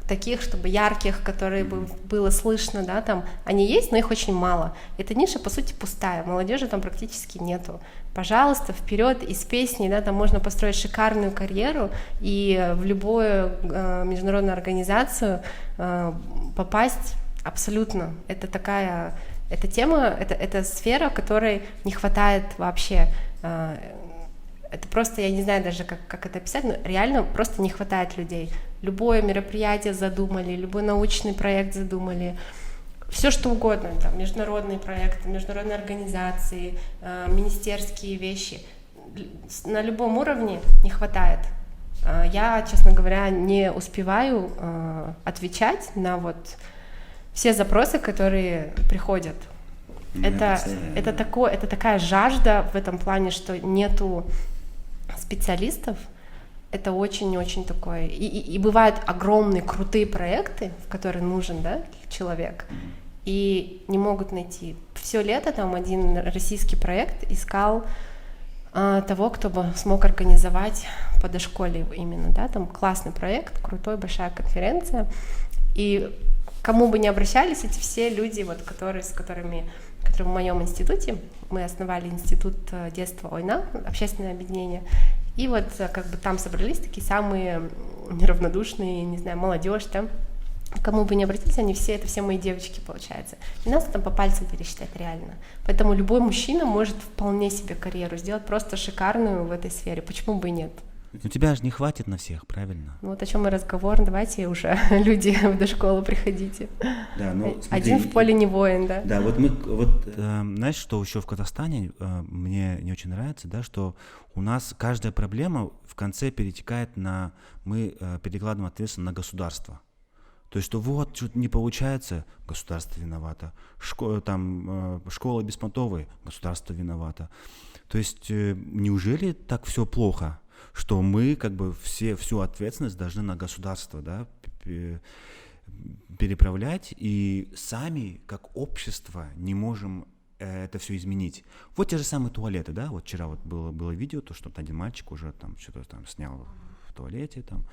таких, чтобы ярких, которые бы было слышно, да, там, они есть, но их очень мало. Эта ниша, по сути, пустая, молодежи там практически нету. Пожалуйста, вперед из песни, да, там можно построить шикарную карьеру и в любую международную организацию попасть абсолютно. Это такая, эта тема, это сфера, которой не хватает вообще. Это просто, я не знаю даже, как это описать, но реально просто не хватает людей. Любое мероприятие задумали, любой научный проект задумали, все что угодно, там, международные проекты, международные организации, министерские вещи. На любом уровне не хватает. Я, честно говоря, не успеваю отвечать на вот все запросы, которые приходят. Это такая жажда в этом плане, что нету специалистов. Это очень-очень такое. И бывают огромные, крутые проекты, в которые нужен, да, человек, и не могут найти. Все лето там один российский проект искал того, кто бы смог организовать по дошколью именно, да, там классный проект, крутой, большая конференция. И кому бы ни обращались, эти все люди, вот, которые в моем институте, мы основали институт детства Ойна, общественное объединение, И вот как бы там собрались такие самые неравнодушные, не знаю, молодежь, да, кому бы ни обратились, они все, это все мои девочки, получается. И нас там по пальцам пересчитать реально. Поэтому любой мужчина может вполне себе карьеру сделать просто шикарную в этой сфере. Почему бы и нет? У тебя же не хватит на всех, правильно? Ну вот о чем и разговор. Давайте уже, люди, в дошколу приходите. Да, ну, смотри, один в поле не воин, да? Да, вот знаешь, что еще в Казахстане мне не очень нравится, да, что у нас каждая проблема в конце перетекает на, мы перекладываем ответственность на государство. То есть, что вот, что-то не получается, государство виновато. Школа беспонтовая, государство виновато. То есть, неужели так все плохо, что мы как бы всю ответственность должны на государство, да, переправлять, и сами, как общество, не можем это все изменить. Вот те же самые туалеты, да, вот вчера вот было видео, то, что один мальчик уже там что-то там снял в туалете, там,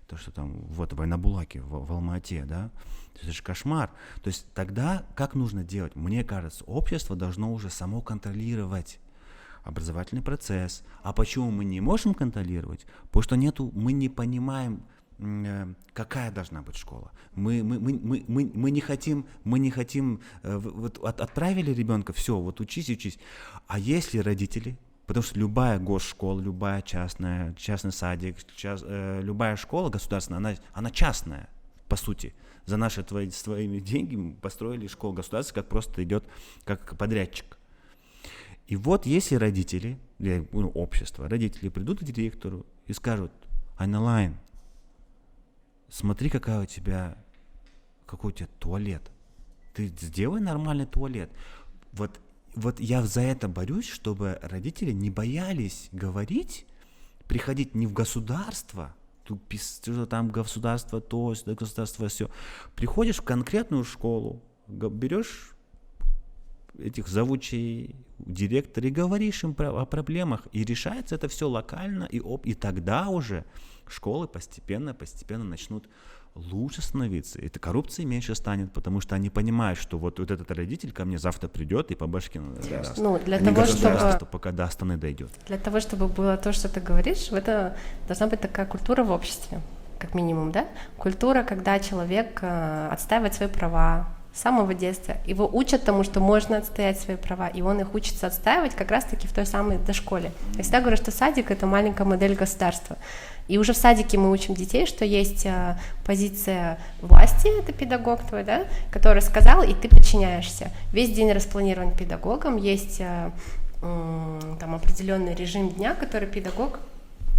то, что там вот в Айнабулаке, в Алма-Ате, да, это же кошмар. То есть тогда как нужно делать? Мне кажется, общество должно уже само контролировать образовательный процесс. А почему мы не можем контролировать? Потому что мы не понимаем, какая должна быть школа. Мы не хотим, вот отправили ребенка, все, вот учись. А если родители, потому что любая госшкола, любая частный садик, любая школа государственная, она частная, по сути. За наши своими деньги построили школу государственную, как просто идет как подрядчик. И вот если родители, общество, родители придут к директору и скажут: Айналайн, смотри, какой у тебя туалет. Ты сделай нормальный туалет. Вот я за это борюсь, чтобы родители не боялись говорить, приходить не в государство, что там государство то, государство все. Приходишь в конкретную школу, берешь этих завучей, директора и говоришь им о проблемах, и решается это все локально, и тогда уже школы постепенно начнут лучше становиться, и коррупции меньше станет, потому что они понимают, что вот этот родитель ко мне завтра придет и по башке даст. Ну, для того, чтобы пока до Астаны дойдет. Для того, чтобы было то, что ты говоришь, это должна быть такая культура в обществе, как минимум, да? Культура, когда человек отстаивает свои права с самого детства. Его учат тому, что можно отстоять свои права, и он их учится отстаивать как раз-таки в той самой дошколе. Я всегда говорю, что садик — это маленькая модель государства. И уже в садике мы учим детей, что есть позиция власти, это педагог твой, да, который сказал, и ты подчиняешься. Весь день распланирован педагогом, есть там определенный режим дня, который педагог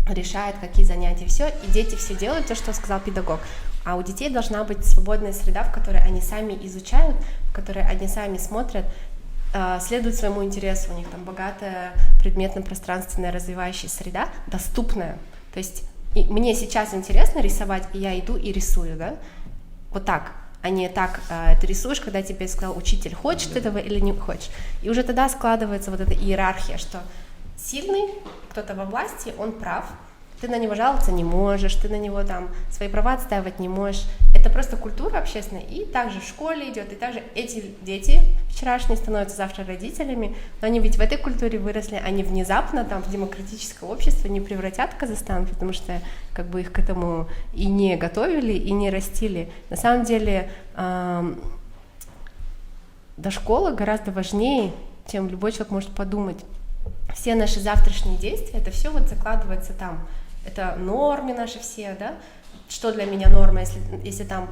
решает, какие занятия, все, и дети все делают то, что сказал педагог. А у детей должна быть свободная среда, в которой они сами изучают, в которой они сами смотрят, следуют своему интересу. У них там богатая предметно-пространственная развивающая среда, доступная. То есть мне сейчас интересно рисовать, и я иду и рисую, да? Вот так, а не так ты рисуешь, когда тебе сказал учитель, хочешь ты этого или не хочешь. И уже тогда складывается вот эта иерархия, что сильный, кто-то во власти, он прав, ты на него жаловаться не можешь, ты на него там свои права отстаивать не можешь. Это просто культура общественная, и также в школе идет, и также эти дети вчерашние становятся завтра родителями, но они ведь в этой культуре выросли, они внезапно там в демократическое общество не превратят Казахстан, потому что как бы их к этому и не готовили, и не растили. На самом деле дошкола гораздо важнее, чем любой человек может подумать. Все наши завтрашние действия, это все вот закладывается там. Это нормы наши все, да? Что для меня норма, если там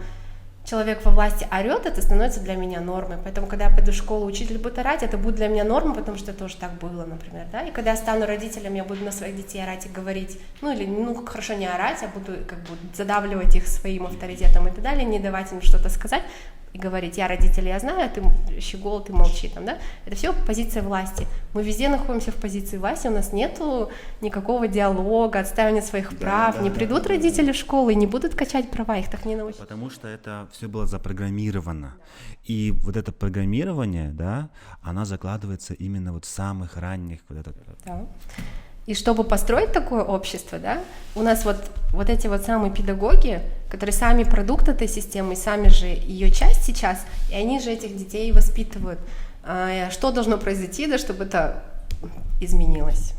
человек во власти орет, это становится для меня нормой. Поэтому, когда я пойду в школу, учитель будет орать, это будет для меня нормой, потому что это тоже так было, например, да? И когда я стану родителем, я буду на своих детей орать и говорить, хорошо не орать, я буду как бы задавливать их своим авторитетом и так далее, не давать им что-то сказать и говорить: я родитель, я знаю, ты щегол, ты молчи, там, да? Это все позиция власти. Мы везде находимся в позиции власти, у нас нету никакого диалога, отстаивания своих прав, не придут родители в школу и не будут качать права, их так не научат. Потому что это все было запрограммировано. И вот это программирование, да, она закладывается именно вот с самых ранних Да. И чтобы построить такое общество, да, у нас вот эти вот самые педагоги, которые сами продукт этой системы, сами же ее часть сейчас, и они же этих детей воспитывают. Что должно произойти, да, чтобы это изменилось?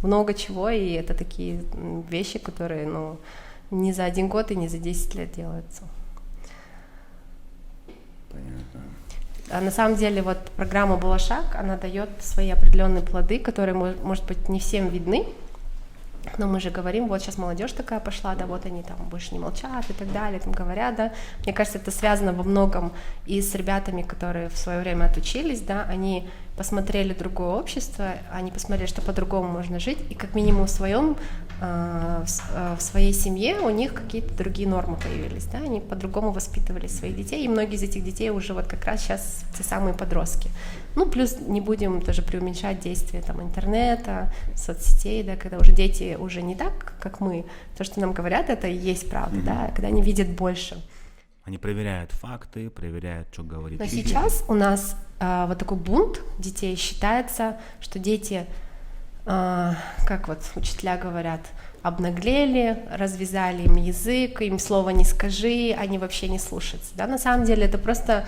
много чего, и это такие вещи, которые, ну, не за 1 год и не за 10 лет делаются. Понятно. А на самом деле вот программа «Булашак», она дает свои определенные плоды, которые, может быть, не всем видны, но мы же говорим, вот сейчас молодежь такая пошла, да, вот они там больше не молчат и так далее, там говорят, да. Мне кажется, это связано во многом и с ребятами, которые в свое время отучились, да, они посмотрели другое общество, они посмотрели, что по-другому можно жить, и как минимум в своей семье у них какие-то другие нормы появились, да, они по-другому воспитывали своих детей, и многие из этих детей уже вот как раз сейчас те самые подростки. Ну, плюс не будем тоже преуменьшать действия там интернета, соцсетей, да, когда уже дети уже не так, как мы, то, что нам говорят, это и есть правда, да, когда они видят больше. Они проверяют факты, проверяют, что говорит. Но сейчас у нас вот такой бунт детей. Считается, что дети, как вот учителя говорят, обнаглели, развязали им язык, им слова не скажи, они вообще не слушаются. Да? На самом деле это просто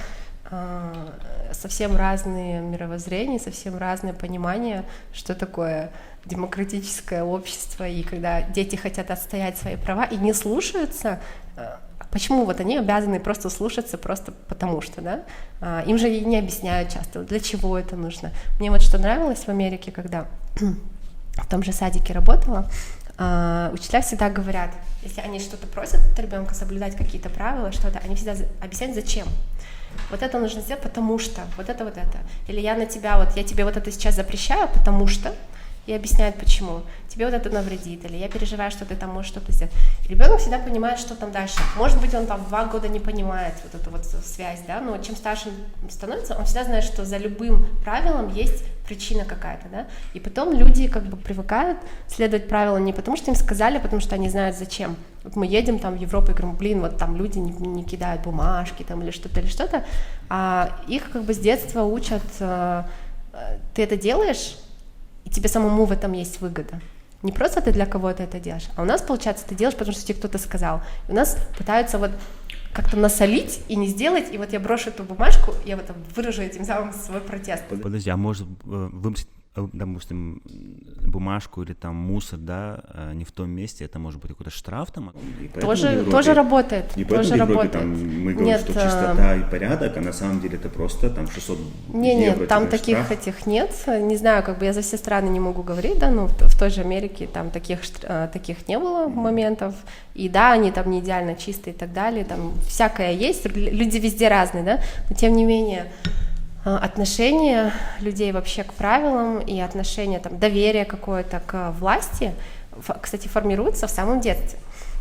совсем разные мировоззрения, совсем разное понимание, что такое демократическое общество, и когда дети хотят отстоять свои права и не слушаются, почему вот они обязаны просто слушаться просто потому что, да? Им же не объясняют часто, для чего это нужно. Мне вот что нравилось в Америке, когда в том же садике работала, учителя всегда говорят, если они что-то просят от ребенка соблюдать какие-то правила, что-то, они всегда объясняют, зачем. Вот это нужно сделать, потому что, вот это. Или я тебе вот это сейчас запрещаю, потому что, и объясняют, почему. Тебе вот это навредит, или я переживаю, что ты там можешь что-то сделать. Ребенок всегда понимает, что там дальше. Может быть, он там в 2 года не понимает вот эту вот связь, да, но чем старше он становится, он всегда знает, что за любым правилом есть причина какая-то, да, и потом люди как бы привыкают следовать правилам не потому, что им сказали, а потому что они знают зачем. Вот мы едем там в Европу и говорим, вот там люди не кидают бумажки там или что-то, а их как бы с детства учат, ты это делаешь, и тебе самому в этом есть выгода. Не просто ты для кого-то это делаешь, а у нас, получается, ты делаешь, потому что тебе кто-то сказал. И у нас пытаются вот как-то насолить и не сделать, и вот я брошу эту бумажку, я вот выражу этим самым свой протест. Подожди, а может вымысить, допустим, бумажку или там мусор, да, не в том месте, это может быть какой-то штраф там? Тоже работает. И поэтому в Европе там мы говорим, что чистота и порядок, а на самом деле это просто там 600 евро. Нет, там таких этих нет. Не знаю, как бы я за все страны не могу говорить, да, но в той же Америке там таких не было моментов. И да, они там не идеально чистые и так далее, там всякое есть, люди везде разные, да, но тем не менее отношение людей вообще к правилам и отношение, там, доверие какое-то к власти, кстати, формируется в самом детстве.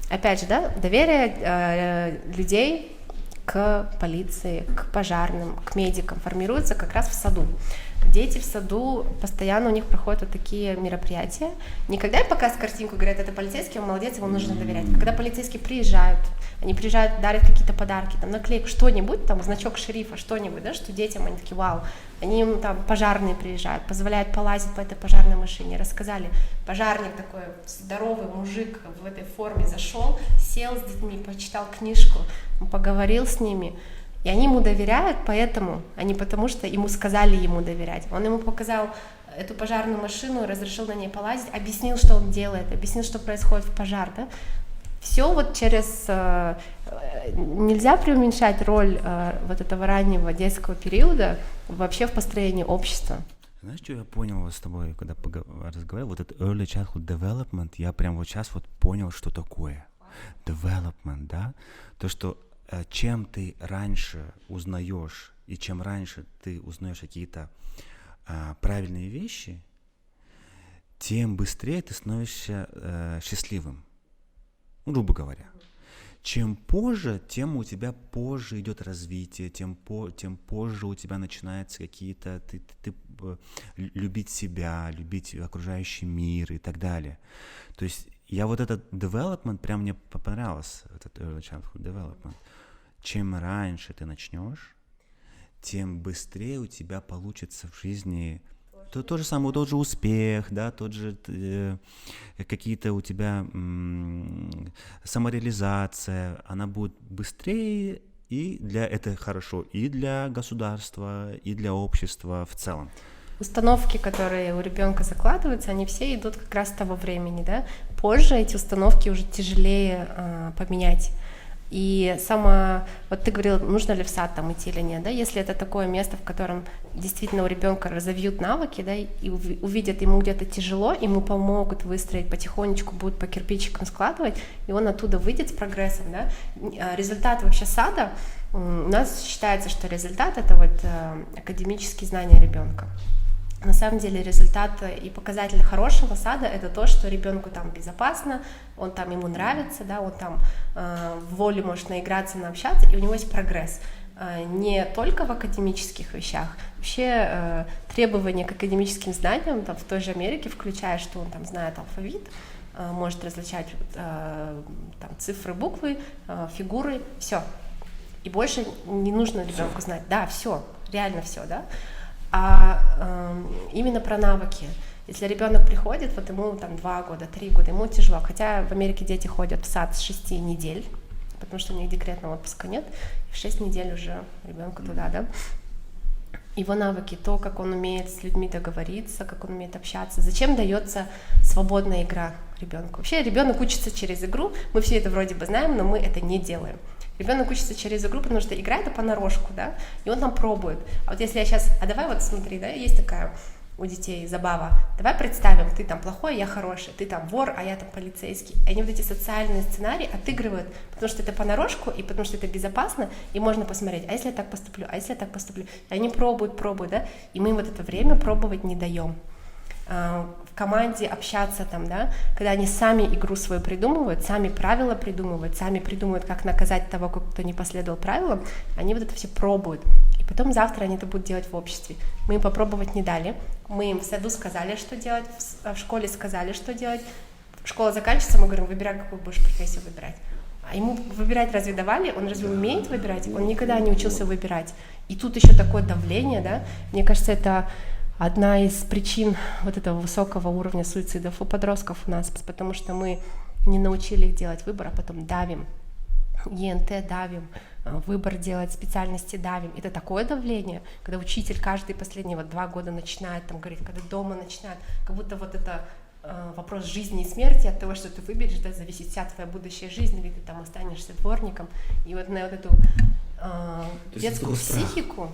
Опять же, да, доверие людей к полиции, к пожарным, к медикам формируется как раз в саду. Дети в саду, постоянно у них проходят вот такие мероприятия. Не когда им показывают картинку, говорят, это полицейский, он молодец, ему нужно доверять. А когда полицейские приезжают, они приезжают, дарят какие-то подарки, там наклейку, что-нибудь, там значок шерифа, что-нибудь, да, что детям, они такие, вау. Они им там пожарные приезжают, позволяют полазить по этой пожарной машине. Рассказали, пожарник такой здоровый мужик в этой форме зашел, сел с детьми, почитал книжку, поговорил с ними. И они ему доверяют поэтому, а не потому, что ему сказали ему доверять. Он ему показал эту пожарную машину, разрешил на ней полазить, объяснил, что он делает, объяснил, что происходит в пожар. Да? Все вот через... Нельзя преуменьшать роль вот этого раннего детского периода вообще в построении общества. Знаешь, что я понял с тобой, когда разговаривал? Вот этот early childhood development, я прям вот сейчас вот понял, что такое. Development, да? То, что чем ты раньше узнаешь, и чем раньше ты узнаешь какие-то правильные вещи, тем быстрее ты становишься счастливым. Ну, грубо говоря. Чем позже, тем у тебя позже идет развитие, тем позже у тебя начинаются какие-то, ты любить себя, любить окружающий мир и так далее. То есть я вот этот development, прям мне понравился, этот early childhood development. Чем раньше ты начнешь, тем быстрее у тебя получится в жизни то же самое, тот же успех, да, тот же какие-то у тебя самореализация, она будет быстрее, и это хорошо и для государства, и для общества в целом. установки, которые у ребенка закладываются, они все идут как раз с того времени, да. Позже эти установки уже тяжелее поменять. И вот ты говорил, нужно ли в сад там идти или нет, да, если это такое место, в котором действительно у ребенка разовьют навыки, да, и увидят, ему где-то тяжело, ему помогут выстроить потихонечку, будут по кирпичикам складывать, и он оттуда выйдет с прогрессом, да. Результат вообще сада, у нас считается, что результат — это вот академические знания ребенка. На самом деле результат и показатель хорошего сада — это то, что ребенку там безопасно, он там, ему нравится, да, он там в воле может наиграться, наобщаться, и у него есть прогресс. Не только в академических вещах, вообще требования к академическим знаниям там, в той же Америке включают, что он там знает алфавит, может различать там, цифры, буквы, фигуры, все. И больше не нужно ребенку знать. Да, все, реально все, да. Именно про навыки. Если ребенок приходит, вот ему там 2 года, 3 года, ему тяжело. Хотя в Америке дети ходят в сад с 6 недель, потому что у них декретного отпуска нет. И в 6 недель уже ребенку туда, да. Его навыки, то, как он умеет с людьми договориться, как он умеет общаться. Зачем дается свободная игра ребенку? Вообще ребенок учится через игру. Мы все это вроде бы знаем, но мы это не делаем. Ребенок учится через игру, потому что игра — это понарошку, да, и он там пробует. А вот если я сейчас, давай вот смотри, да, есть такая у детей забава, давай представим, ты там плохой, я хороший, ты там вор, а я там полицейский. И они вот эти социальные сценарии отыгрывают, потому что это понарошку, и потому что это безопасно, и можно посмотреть, а если я так поступлю, а если я так поступлю. И они пробуют, да, и мы им вот это время пробовать не даем. В команде общаться там, да, когда они сами игру свою придумывают, сами правила придумывают, сами придумывают, как наказать того, кто не последовал правилам, они вот это все пробуют. И потом завтра они это будут делать в обществе. Мы им попробовать не дали, мы им в саду сказали, что делать, в школе сказали, что делать. Школа заканчивается, мы говорим, выбирай, какую будешь профессию выбирать. А ему выбирать разве давали? Он разве умеет выбирать? Он никогда не учился выбирать. И тут еще такое давление, да, мне кажется, это одна из причин вот этого высокого уровня суицидов у подростков у нас, потому что мы не научили их делать выбор, а потом давим, ЕНТ давим, выбор делать, специальности давим. Это такое давление, когда учитель каждые последние 2 года начинает там говорить, когда дома начинает, как будто вот это вопрос жизни и смерти, от того, что ты выберешь, да, зависит вся твоя будущая жизнь, или ты там останешься дворником. И вот на вот эту детскую психику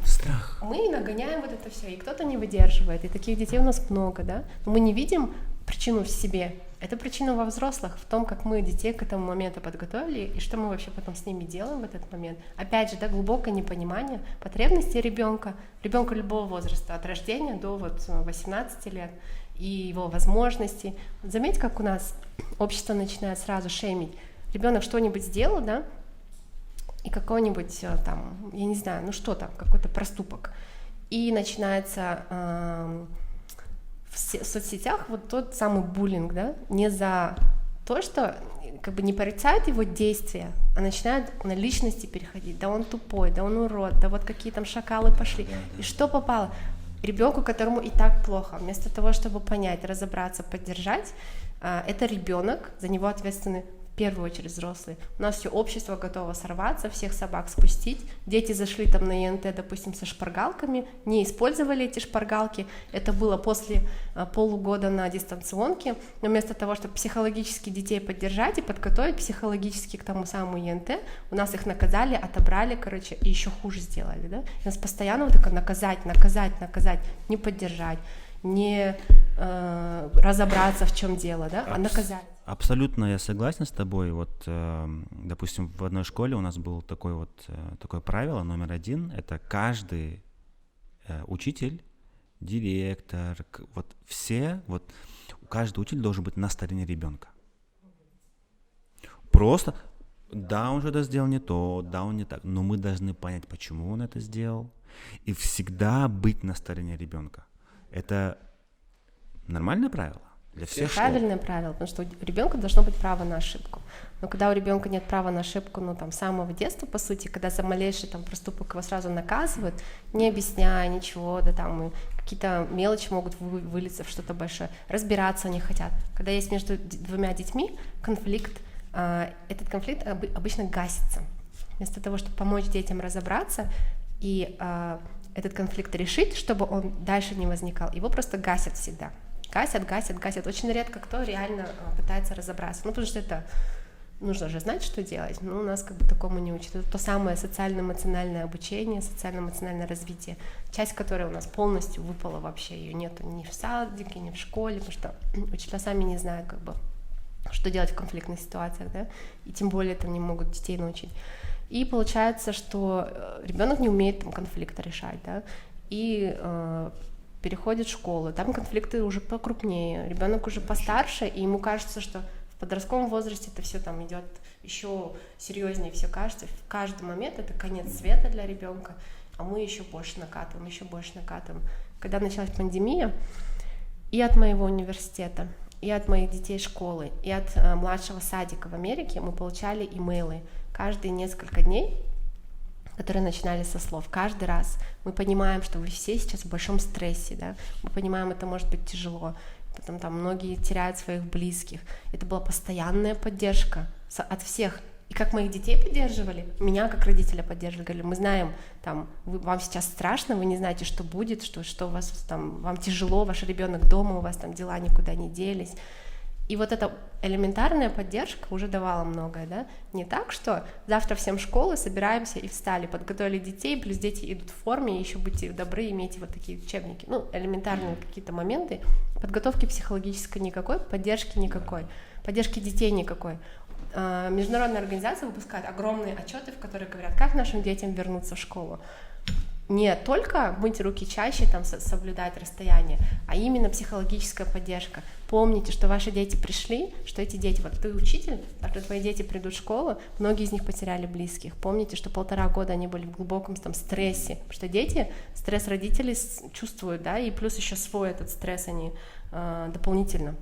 страх. мы нагоняем вот это все, и кто-то не выдерживает, и таких детей у нас много, да, но мы не видим причину в себе, это причина во взрослых, в том, как мы детей к этому моменту подготовили, и что мы вообще потом с ними делаем в этот момент. Опять же, да, глубокое непонимание потребностей ребенка любого возраста, от рождения до вот 18 лет, и его возможностей. Заметь, как у нас общество начинает сразу шеймить. Ребенок что-нибудь сделал, да, и какой-нибудь там, я не знаю, ну что там, какой-то проступок. И начинается в соцсетях вот тот самый буллинг, да, не за то, что как бы не порицают его действия, а начинают на личности переходить. Да он тупой, да он урод, да вот какие там шакалы пошли. И что попало? Ребенку, которому и так плохо, вместо того, чтобы понять, разобраться, поддержать, это ребенок, за него ответственны в первую очередь взрослые. У нас все общество готово сорваться, всех собак спустить. Дети зашли там на ЕНТ, допустим, со шпаргалками, не использовали эти шпаргалки. Это было после полугода на дистанционке. Но вместо того, чтобы психологически детей поддержать и подготовить психологически к тому самому ЕНТ, у нас их наказали, отобрали, короче, и еще хуже сделали. Да? И нас постоянно вот такое наказать, не поддержать, не разобраться, в чем дело, да, а наказать. Абсолютно я согласен с тобой. Вот, допустим, в одной школе у нас было такое правило номер 1, это каждый учитель, директор, вот все, вот каждый учитель должен быть на стороне ребенка. Просто, да, он что-то сделал не то, да, он не так, но мы должны понять, почему он это сделал, и всегда быть на стороне ребенка. Это нормальное правило? Для всех правильное правило, потому что у ребенка должно быть право на ошибку. Но когда у ребенка нет права на ошибку, ну там с самого детства, по сути, когда за малейший там проступок его сразу наказывают, не объясняя ничего, да там какие-то мелочи могут вылиться в что-то большое, разбираться не хотят. Когда есть между 2 детьми конфликт, этот конфликт обычно гасится. Вместо того, чтобы помочь детям разобраться и этот конфликт решить, чтобы он дальше не возникал, его просто гасят всегда. Гасят. Очень редко кто реально пытается разобраться. Ну, потому что это нужно же знать, что делать, но у нас как бы такому не учат. Это то самое социально-эмоциональное обучение, социально-эмоциональное развитие, часть которой у нас полностью выпала вообще, ее нету ни в садике, ни в школе, потому что учителя сами не знают, как бы, что делать в конфликтных ситуациях, да, и тем более там не могут детей научить. И получается, что ребенок не умеет там конфликты решать, да, и переходит в школу, там конфликты уже покрупнее, ребенок уже постарше, и ему кажется, что в подростковом возрасте это все там идет еще серьезнее, все кажется, в каждый момент это конец света для ребенка, а мы еще больше накатываем. Когда началась пандемия, и от моего университета, и от моих детей школы, и от младшего садика в Америке мы получали имейлы каждые несколько дней, которые начинали со слов. Каждый раз мы понимаем, что вы все сейчас в большом стрессе, да? Мы понимаем, это может быть тяжело. Потом там многие теряют своих близких. Это была постоянная поддержка от всех. И как моих детей поддерживали, меня как родителя поддерживали. Говорили, мы знаем, там, вам сейчас страшно, вы не знаете, что будет, что у вас там, вам тяжело, ваш ребенок дома, у вас там дела никуда не делись. И вот эта элементарная поддержка уже давала многое, да? Не так, что завтра всем в школу собираемся и встали, подготовили детей, плюс дети идут в форме, и еще будьте добры, имейте вот такие учебники. Ну, элементарные какие-то моменты. Подготовки психологической никакой, поддержки никакой, поддержки детей никакой. Международная организация выпускает огромные отчеты, в которых говорят, как нашим детям вернуться в школу. Не только мыть руки чаще, там, соблюдать расстояние, а именно психологическая поддержка. Помните, что ваши дети пришли, что эти дети, вот ты учитель, когда твои дети придут в школу, многие из них потеряли близких. Помните, что 1,5 года они были в глубоком там стрессе, потому что дети стресс родителей чувствуют, да, и плюс еще свой этот стресс они дополнительно,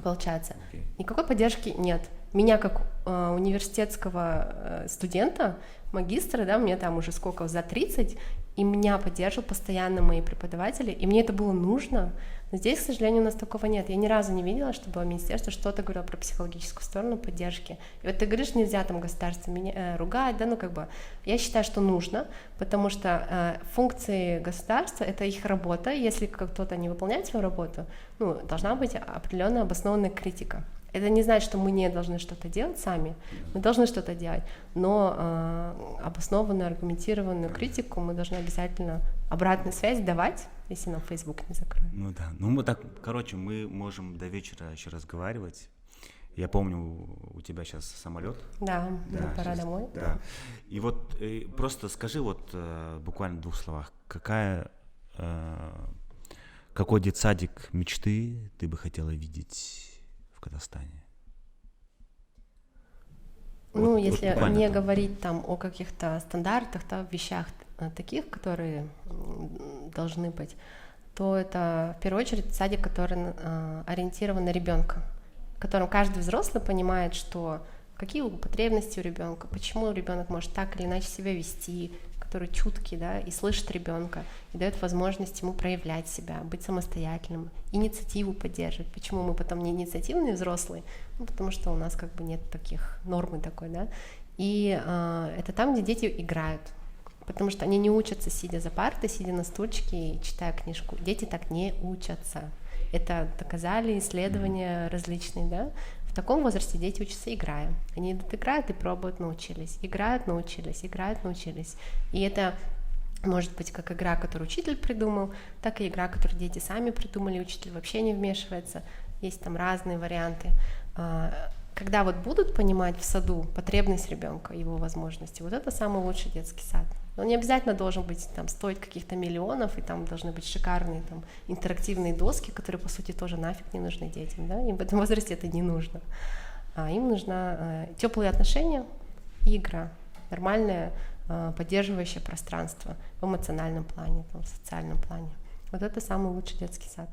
получается. Никакой поддержки нет. Меня как университетского студента, магистра, да, мне там уже сколько, за 30, и меня поддерживали постоянно мои преподаватели, и мне это было нужно, но здесь, к сожалению, у нас такого нет. Я ни разу не видела, чтобы министерство что-то говорило про психологическую сторону поддержки. И вот ты говоришь, нельзя там государство меня ругать, да, ну как бы, я считаю, что нужно, потому что функции государства — это их работа, если кто-то не выполняет свою работу, ну, должна быть определенная обоснованная критика. Это не значит, что мы не должны что-то делать сами, мы должны что-то делать, но обоснованную, аргументированную критику мы должны обязательно обратную связь давать, если нам Facebook не закроют. Ну да, ну мы так, короче, мы можем до вечера еще разговаривать. Я помню, у тебя сейчас самолет. Да, пора сейчас, домой. Да. И вот просто скажи вот буквально в 2 словах, какой детсадик мечты ты бы хотела видеть в Казахстане? Ну, вот, если вот не там говорить там о каких-то стандартах, да, вещах таких, которые должны быть, то это в первую очередь садик, который ориентирован на ребенка, в котором каждый взрослый понимает, что какие потребности у ребенка, почему ребенок может так или иначе себя вести, который чуткий, да, и слышит ребенка, и дает возможность ему проявлять себя, быть самостоятельным, инициативу поддерживать. Почему мы потом не инициативные взрослые? Ну, потому что у нас как бы нет таких нормы такой, да. И это там, где дети играют, потому что они не учатся, сидя за партой, сидя на стульчике и читая книжку. Дети так не учатся. Это доказали исследования различные, да. В таком возрасте дети учатся играя. Они идут, играют и пробуют, научились. Играют, научились. И это может быть как игра, которую учитель придумал, так и игра, которую дети сами придумали, учитель вообще не вмешивается. Есть там разные варианты. Когда вот будут понимать в саду потребность ребенка, его возможности, вот это самый лучший детский сад. Он не обязательно должен быть, там, стоить каких-то миллионов, и там должны быть шикарные там, интерактивные доски, которые, по сути, тоже нафиг не нужны детям, да? Им в этом возрасте это не нужно. Им нужно теплые отношения и игра, нормальное поддерживающее пространство в эмоциональном плане, там, в социальном плане. Вот это самый лучший детский сад.